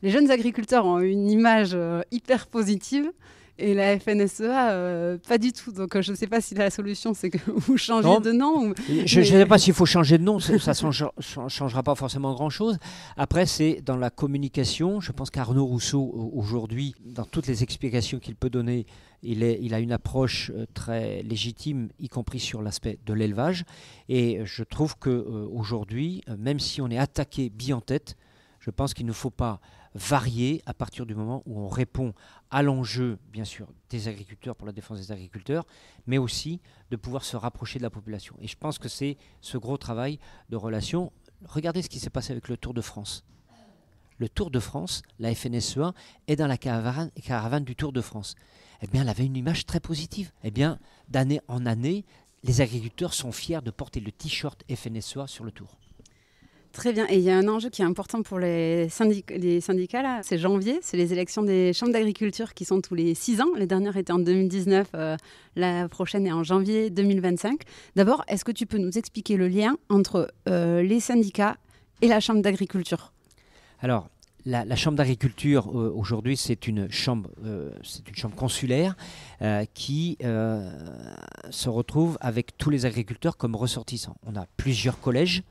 Les jeunes agriculteurs ont une image hyper positive. Et la FNSEA, pas du tout. Donc, je ne sais pas si la solution, c'est que vous changez de nom. Je ne sais pas s'il faut changer de nom. Ça ne changera pas forcément grand-chose. Après, c'est dans la communication. Je pense qu'Arnaud Rousseau, aujourd'hui, dans toutes les explications qu'il peut donner, il a une approche très légitime, y compris sur l'aspect de l'élevage. Et je trouve qu'aujourd'hui, même si on est attaqué bille en tête, je pense qu'il ne faut pas varier à partir du moment où on répond à l'enjeu, bien sûr, des agriculteurs pour la défense des agriculteurs, mais aussi de pouvoir se rapprocher de la population. Et je pense que c'est ce gros travail de relation. Regardez ce qui s'est passé avec le Tour de France. Le Tour de France, la FNSEA est dans la caravane du Tour de France. Eh bien, elle avait une image très positive. Eh bien, d'année en année, les agriculteurs sont fiers de porter le t-shirt FNSEA sur le Tour. Très bien. Et il y a un enjeu qui est important pour les syndicats, là. C'est janvier, c'est les élections des chambres d'agriculture qui sont tous les 6 ans. Les dernières étaient en 2019, la prochaine est en janvier 2025. D'abord, est-ce que tu peux nous expliquer le lien entre les syndicats et la chambre d'agriculture ? Alors, la chambre d'agriculture, aujourd'hui, c'est une chambre consulaire qui se retrouve avec tous les agriculteurs comme ressortissants. On a plusieurs collèges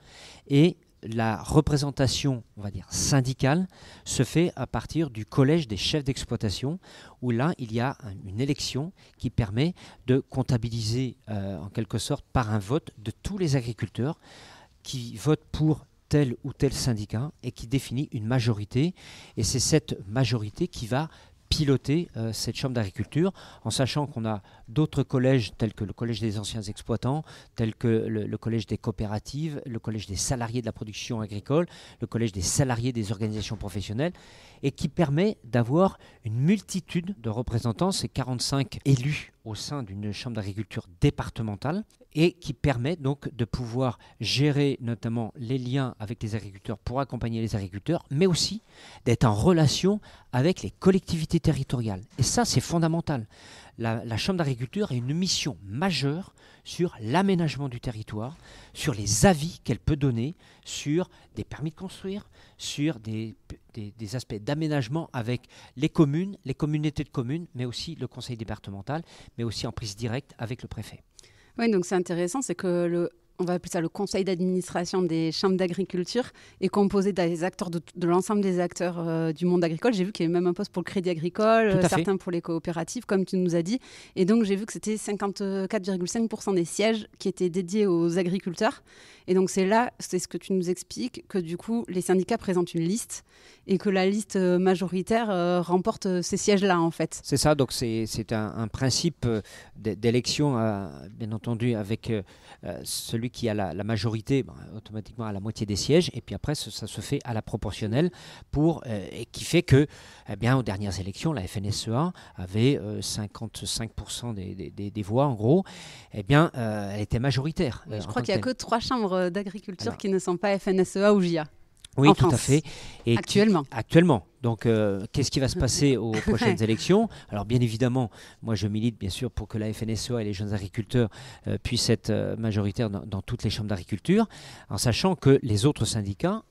et la représentation, on va dire, syndicale se fait à partir du collège des chefs d'exploitation où là, il y a une élection qui permet de comptabiliser en quelque sorte par un vote de tous les agriculteurs qui votent pour tel ou tel syndicat et qui définit une majorité. Et c'est cette majorité qui va piloter cette chambre d'agriculture, en sachant qu'on a d'autres collèges tels que le collège des anciens exploitants, tels que le collège des coopératives, le collège des salariés de la production agricole, le collège des salariés des organisations professionnelles, et qui permet d'avoir une multitude de représentants, c'est 45 élus au sein d'une chambre d'agriculture départementale, et qui permet donc de pouvoir gérer notamment les liens avec les agriculteurs pour accompagner les agriculteurs, mais aussi d'être en relation avec les collectivités territoriales. Et ça, c'est fondamental. La chambre d'agriculture a une mission majeure sur l'aménagement du territoire, sur les avis qu'elle peut donner, sur des permis de construire, sur des aspects d'aménagement avec les communes, les communautés de communes, mais aussi le conseil départemental, mais aussi en prise directe avec le préfet. Oui, donc c'est intéressant, c'est que on va appeler ça le conseil d'administration des chambres d'agriculture est composé des acteurs de l'ensemble des acteurs du monde agricole. J'ai vu qu'il y avait même un poste pour le crédit agricole, certains pour les coopératives, comme tu nous as dit. Et donc, j'ai vu que c'était 54,5% des sièges qui étaient dédiés aux agriculteurs. Et donc, c'est ce que tu nous expliques, que du coup, les syndicats présentent une liste et que la liste majoritaire remporte ces sièges-là, en fait. C'est ça, donc c'est un principe d'élection, bien entendu, avec celui qui a la majorité, automatiquement à la moitié des sièges, et puis après, ça se fait à la proportionnelle, et qui fait que, aux dernières élections, la FNSEA avait 55% des voix, en gros, elle était majoritaire. Oui, je crois qu'il n'y a que 3 chambres d'agriculture qui ne sont pas FNSEA ou JA. Oui, en tout France. à fait. Et actuellement. Donc, qu'est-ce qui va se passer aux prochaines élections ? Alors, bien évidemment, moi, je milite, bien sûr, pour que la FNSEA et les jeunes agriculteurs puissent être majoritaires dans toutes les chambres d'agriculture, en sachant que les autres syndicats,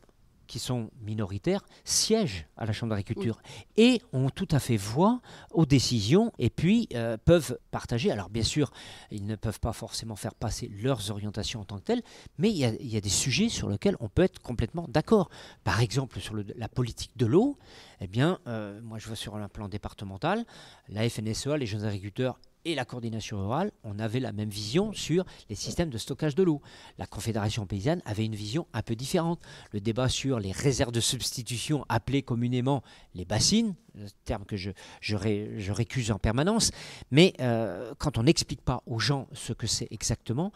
qui sont minoritaires, siègent à la Chambre d'agriculture et ont tout à fait voix aux décisions et puis peuvent partager. Alors bien sûr, ils ne peuvent pas forcément faire passer leurs orientations en tant que telles, mais il y a des sujets sur lesquels on peut être complètement d'accord. Par exemple, sur la politique de l'eau, moi je vois sur un plan départemental, la FNSEA, les jeunes agriculteurs et la coordination rurale, on avait la même vision sur les systèmes de stockage de l'eau. La Confédération paysanne avait une vision un peu différente. Le débat sur les réserves de substitution, appelées communément les bassines, terme que je récuse en permanence, mais quand on n'explique pas aux gens ce que c'est exactement,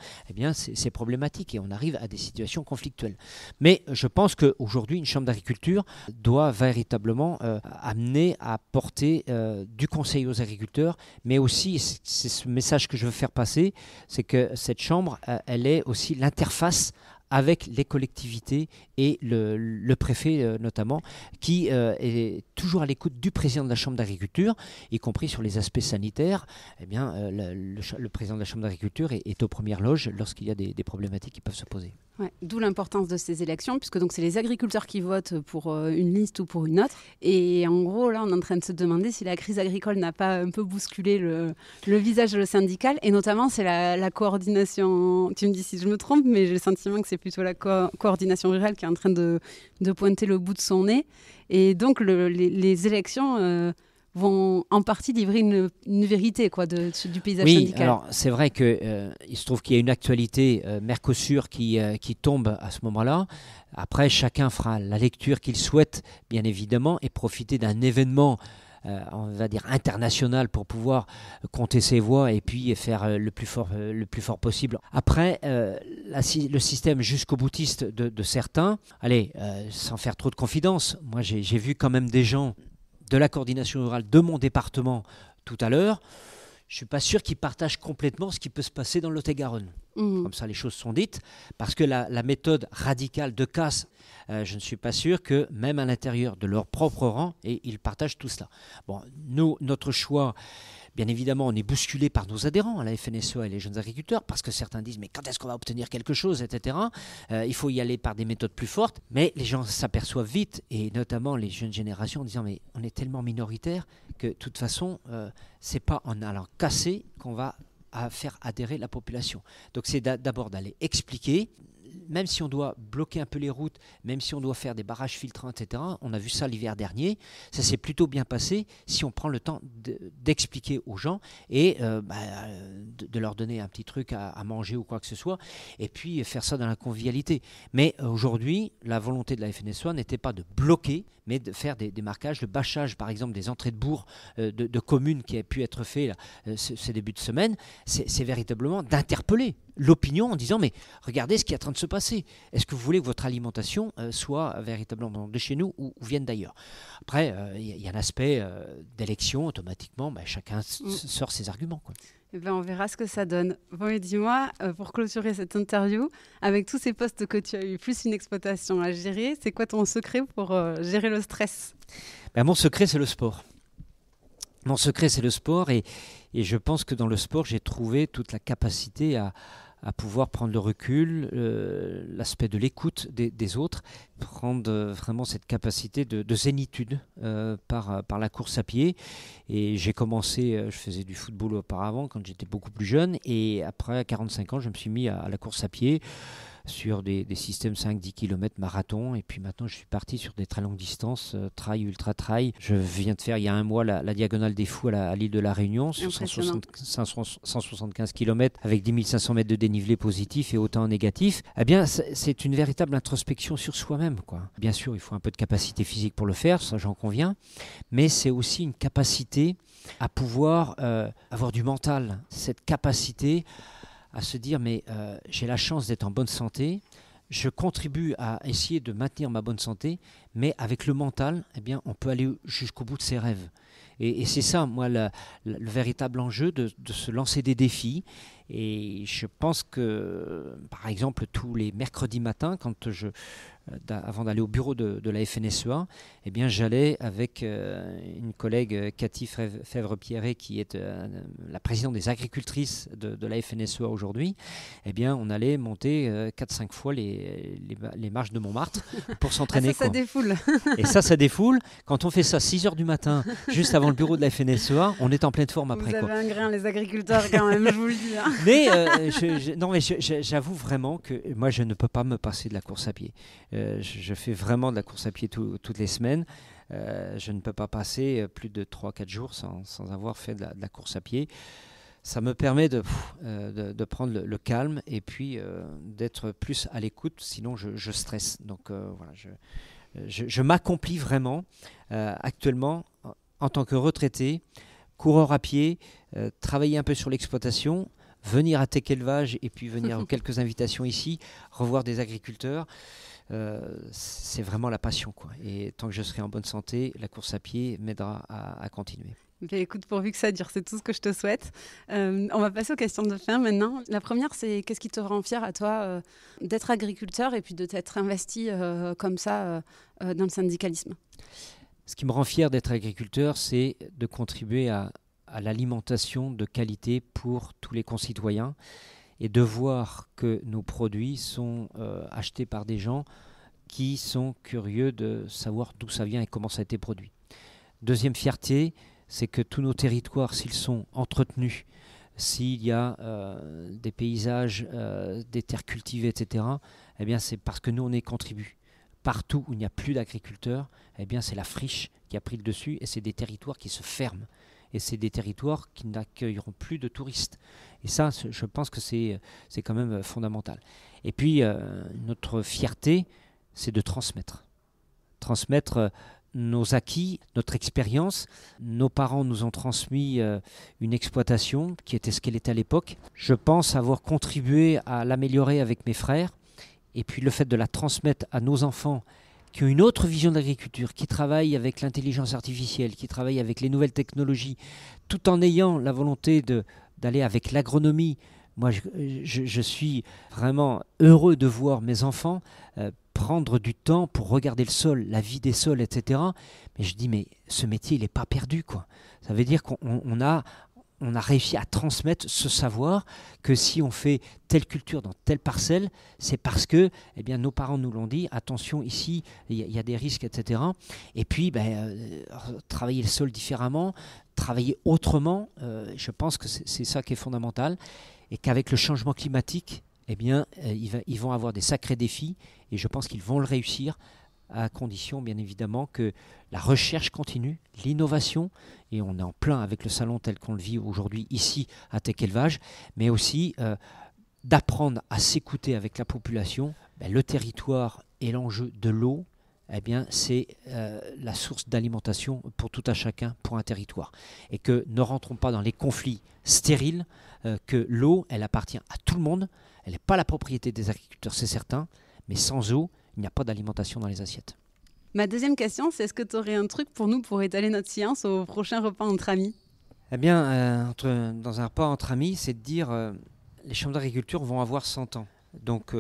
c'est problématique et on arrive à des situations conflictuelles. Mais je pense qu'aujourd'hui, une chambre d'agriculture doit véritablement amener à porter du conseil aux agriculteurs, mais aussi, c'est ce message que je veux faire passer, c'est que cette chambre, elle est aussi l'interface avec les collectivités et le préfet notamment, qui est toujours à l'écoute du président de la Chambre d'agriculture, y compris sur les aspects sanitaires. Eh bien, le président de la Chambre d'agriculture est aux premières loges lorsqu'il y a des problématiques qui peuvent se poser. Ouais, d'où l'importance de ces élections, puisque donc c'est les agriculteurs qui votent pour une liste ou pour une autre. Et en gros, là, on est en train de se demander si la crise agricole n'a pas un peu bousculé le visage de le syndical. Et notamment, c'est la coordination. Tu me dis si je me trompe, mais j'ai le sentiment que c'est plutôt la coordination rurale qui est en train de pointer le bout de son nez. Et donc, les élections vont en partie livrer une vérité du paysage syndical. Oui, alors c'est vrai qu'il se trouve qu'il y a une actualité Mercosur qui tombe à ce moment-là. Après, chacun fera la lecture qu'il souhaite, bien évidemment, et profiter d'un événement on va dire international pour pouvoir compter ses voix et puis faire le plus fort possible. Après, le système jusqu'au boutiste de certains, allez, sans faire trop de confidence, moi j'ai vu quand même des gens de la coordination rurale de mon département tout à l'heure. Je ne suis pas sûr qu'ils partagent complètement ce qui peut se passer dans le Lot-et-Garonne. Comme ça, les choses sont dites. Parce que la méthode radicale de casse, je ne suis pas sûr que même à l'intérieur de leur propre rang, et ils partagent tout cela. Bon, nous, notre choix, bien évidemment, on est bousculé par nos adhérents à la FNSEA et les jeunes agriculteurs, parce que certains disent « mais quand est-ce qu'on va obtenir quelque chose ?» etc. Il faut y aller par des méthodes plus fortes. Mais les gens s'aperçoivent vite, et notamment les jeunes générations, en disant « mais on est tellement minoritaire que de toute façon, c'est pas en allant casser qu'on va faire adhérer la population. » Donc c'est d'abord d'aller expliquer, même si on doit bloquer un peu les routes, même si on doit faire des barrages filtrants, etc. On a vu ça l'hiver dernier, ça s'est plutôt bien passé si on prend le temps d'expliquer aux gens et de leur donner un petit truc à manger ou quoi que ce soit, et puis faire ça dans la convivialité. Mais aujourd'hui, la volonté de la FNSEA n'était pas de bloquer, mais de faire des marquages, le bâchage par exemple des entrées de bourgs de communes qui a pu être fait là, ces débuts de semaine, c'est véritablement d'interpeller l'opinion en disant mais regardez ce qui est en train de se passer. Est-ce que vous voulez que votre alimentation soit véritablement de chez nous ou vienne d'ailleurs? Après, il y a un aspect d'élection, automatiquement, chacun sort ses arguments, quoi. Eh ben, on verra ce que ça donne. Bon, et dis-moi, pour clôturer cette interview, avec tous ces postes que tu as eu, plus une exploitation à gérer, c'est quoi ton secret pour gérer le stress? Mon secret, c'est le sport. Mon secret, c'est le sport et je pense que dans le sport, j'ai trouvé toute la capacité à pouvoir prendre le recul, l'aspect de l'écoute des autres, prendre vraiment cette capacité de zénitude par la course à pied. Et j'ai commencé, je faisais du football auparavant quand j'étais beaucoup plus jeune, et après à 45 ans, je me suis mis à la course à pied sur des systèmes 5-10 km marathon, et puis maintenant je suis parti sur des très longues distances, trail, ultra trail. Je viens de faire il y a un mois la diagonale des fous à l'île de la Réunion sur 175 km avec 10 500 mètres de dénivelé positif et autant négatif. Eh bien c'est une véritable introspection sur soi-même, quoi. Bien sûr il faut un peu de capacité physique pour le faire, ça j'en conviens, mais c'est aussi une capacité à pouvoir avoir du mental, cette capacité à se dire mais j'ai la chance d'être en bonne santé, je contribue à essayer de maintenir ma bonne santé, mais avec le mental, eh bien, on peut aller jusqu'au bout de ses rêves. Et c'est ça, moi, le véritable enjeu de se lancer des défis. Et je pense que, par exemple, tous les mercredis matins, avant d'aller au bureau de la FNSEA, eh bien, j'allais avec une collègue, Cathy Fèvre-Pierret, qui est la présidente des agricultrices de la FNSEA aujourd'hui. Eh bien, on allait monter 4-5 fois les marches de Montmartre pour s'entraîner. Ça défoule. Et ça défoule. Quand on fait ça 6 heures du matin, juste avant le bureau de la FNSEA, on est en pleine forme après. Vous avez un grain, les agriculteurs, quand même, je vous le dis. Hein. Mais j'avoue vraiment que moi, je ne peux pas me passer de la course à pied. Je fais vraiment de la course à pied toutes les semaines. Je ne peux pas passer plus de 3-4 jours sans avoir fait de la course à pied. Ça me permet de prendre le calme et puis d'être plus à l'écoute, sinon je stresse. Donc voilà, je m'accomplis vraiment actuellement en tant que retraité, coureur à pied, travailler un peu sur l'exploitation, venir à Tech Élevage et puis venir quelques invitations ici, revoir des agriculteurs. C'est vraiment la passion, quoi. Et tant que je serai en bonne santé, la course à pied m'aidera à continuer. Mais écoute, pourvu que ça dure, c'est tout ce que je te souhaite. On va passer aux questions de fin maintenant. La première, c'est qu'est-ce qui te rend fier à toi d'être agriculteur et puis de t'être investi comme ça dans le syndicalisme? Ce qui me rend fier d'être agriculteur, c'est de contribuer à l'alimentation de qualité pour tous les concitoyens et de voir que nos produits sont achetés par des gens qui sont curieux de savoir d'où ça vient et comment ça a été produit. Deuxième fierté, c'est que tous nos territoires, s'ils sont entretenus, s'il y a des paysages, des terres cultivées, etc., eh bien c'est parce que nous, on y contribue. Partout où il n'y a plus d'agriculteurs, eh bien c'est la friche qui a pris le dessus et c'est des territoires qui se ferment. Et c'est des territoires qui n'accueilleront plus de touristes. Et ça, je pense que c'est quand même fondamental. Et puis, notre fierté, c'est de transmettre. Transmettre nos acquis, notre expérience. Nos parents nous ont transmis une exploitation qui était ce qu'elle était à l'époque. Je pense avoir contribué à l'améliorer avec mes frères. Et puis le fait de la transmettre à nos enfants qui ont une autre vision de l'agriculture, qui travaillent avec l'intelligence artificielle, qui travaillent avec les nouvelles technologies, tout en ayant la volonté d'aller avec l'agronomie. Moi, je suis vraiment heureux de voir mes enfants prendre du temps pour regarder le sol, la vie des sols, etc. Mais je dis, mais ce métier, il n'est pas perdu, quoi. Ça veut dire qu'on a réussi à transmettre ce savoir que si on fait telle culture dans telle parcelle, c'est parce que eh bien, nos parents nous l'ont dit, attention ici, il y a des risques, etc. Et puis, travailler le sol différemment, travailler autrement, je pense que c'est ça qui est fondamental. Et qu'avec le changement climatique, eh bien, ils vont avoir des sacrés défis et je pense qu'ils vont le réussir à condition, bien évidemment, que la recherche continue, l'innovation, et on est en plein avec le salon tel qu'on le vit aujourd'hui ici à Tech Élevage, mais aussi d'apprendre à s'écouter avec la population. Le territoire et l'enjeu de l'eau, eh bien, c'est la source d'alimentation pour tout un chacun, pour un territoire. Et que ne rentrons pas dans les conflits stériles, que l'eau, elle appartient à tout le monde, elle n'est pas la propriété des agriculteurs, c'est certain, mais sans eau, il n'y a pas d'alimentation dans les assiettes. Ma deuxième question, c'est est-ce que tu aurais un truc pour nous pour étaler notre science au prochain repas entre amis? Eh bien, dans un repas entre amis, c'est de dire les chambres d'agriculture vont avoir 100 ans. Donc,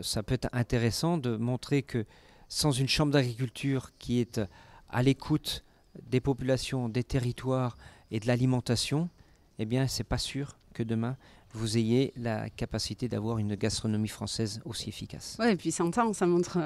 ça peut être intéressant de montrer que sans une chambre d'agriculture qui est à l'écoute des populations, des territoires et de l'alimentation, eh bien, c'est pas sûr que demain, vous ayez la capacité d'avoir une gastronomie française aussi efficace. Oui, et puis 100 ans, ça montre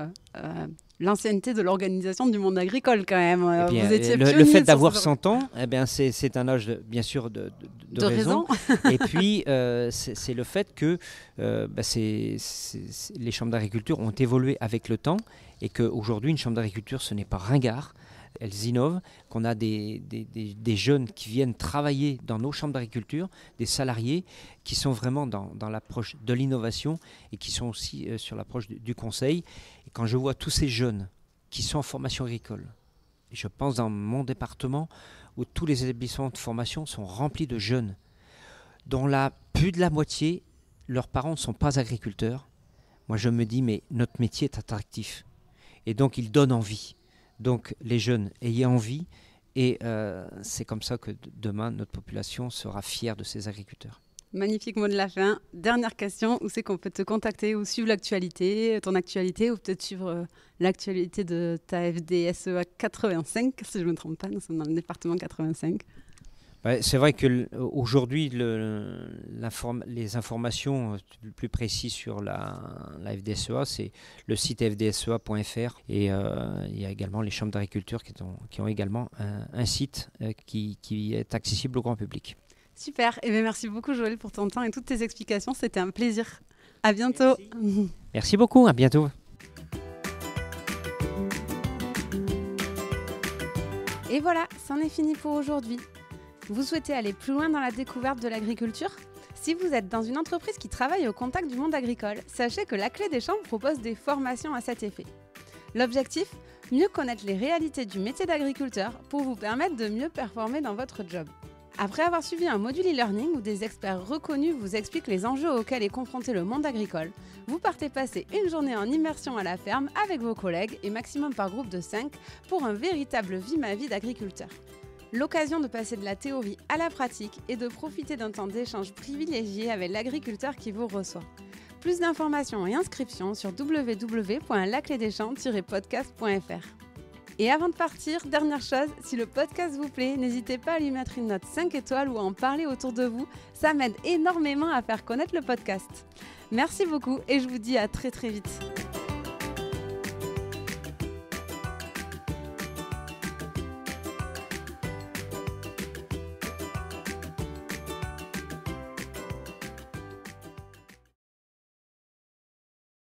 l'ancienneté de l'organisation du monde agricole quand même. Bien, vous étiez le fait d'avoir 100 ans, eh bien, c'est un âge, bien sûr, de raison. Et puis, c'est le fait que les chambres d'agriculture ont évolué avec le temps et qu'aujourd'hui, une chambre d'agriculture, ce n'est pas ringard. Elles innovent, qu'on a des jeunes qui viennent travailler dans nos chambres d'agriculture, des salariés qui sont vraiment dans l'approche de l'innovation et qui sont aussi sur l'approche du conseil. Et quand je vois tous ces jeunes qui sont en formation agricole, je pense dans mon département où tous les établissements de formation sont remplis de jeunes, dont plus de la moitié, leurs parents ne sont pas agriculteurs. Moi je me dis, mais notre métier est attractif. Et donc il donne envie. Donc les jeunes, ayez envie et c'est comme ça que demain notre population sera fière de ses agriculteurs. Magnifique mot de la fin. Dernière question, où c'est qu'on peut te contacter ou suivre l'actualité, ton actualité, ou peut-être suivre l'actualité de ta FDSEA 85, si je ne me trompe pas, nous sommes dans le département 85. Ouais, c'est vrai qu'aujourd'hui, les informations plus précises sur la FDSEA, c'est le site fdsea.fr et il y a également les chambres d'agriculture qui ont également un site qui est accessible au grand public. Super, et bien merci beaucoup Joël pour ton temps et toutes tes explications, c'était un plaisir. À bientôt. Merci beaucoup, à bientôt. Et voilà, c'en est fini pour aujourd'hui. Vous souhaitez aller plus loin dans la découverte de l'agriculture ? Si vous êtes dans une entreprise qui travaille au contact du monde agricole, sachez que la Clé des Champs propose des formations à cet effet. L'objectif ? Mieux connaître les réalités du métier d'agriculteur pour vous permettre de mieux performer dans votre job. Après avoir suivi un module e-learning où des experts reconnus vous expliquent les enjeux auxquels est confronté le monde agricole, vous partez passer une journée en immersion à la ferme avec vos collègues et maximum par groupe de 5 pour un véritable vie-ma-vie d'agriculteur. L'occasion de passer de la théorie à la pratique et de profiter d'un temps d'échange privilégié avec l'agriculteur qui vous reçoit. Plus d'informations et inscriptions sur www.laclédeschamps-podcast.fr. Et avant de partir, dernière chose, si le podcast vous plaît, n'hésitez pas à lui mettre une note 5 étoiles ou à en parler autour de vous. Ça m'aide énormément à faire connaître le podcast. Merci beaucoup et je vous dis à très très vite.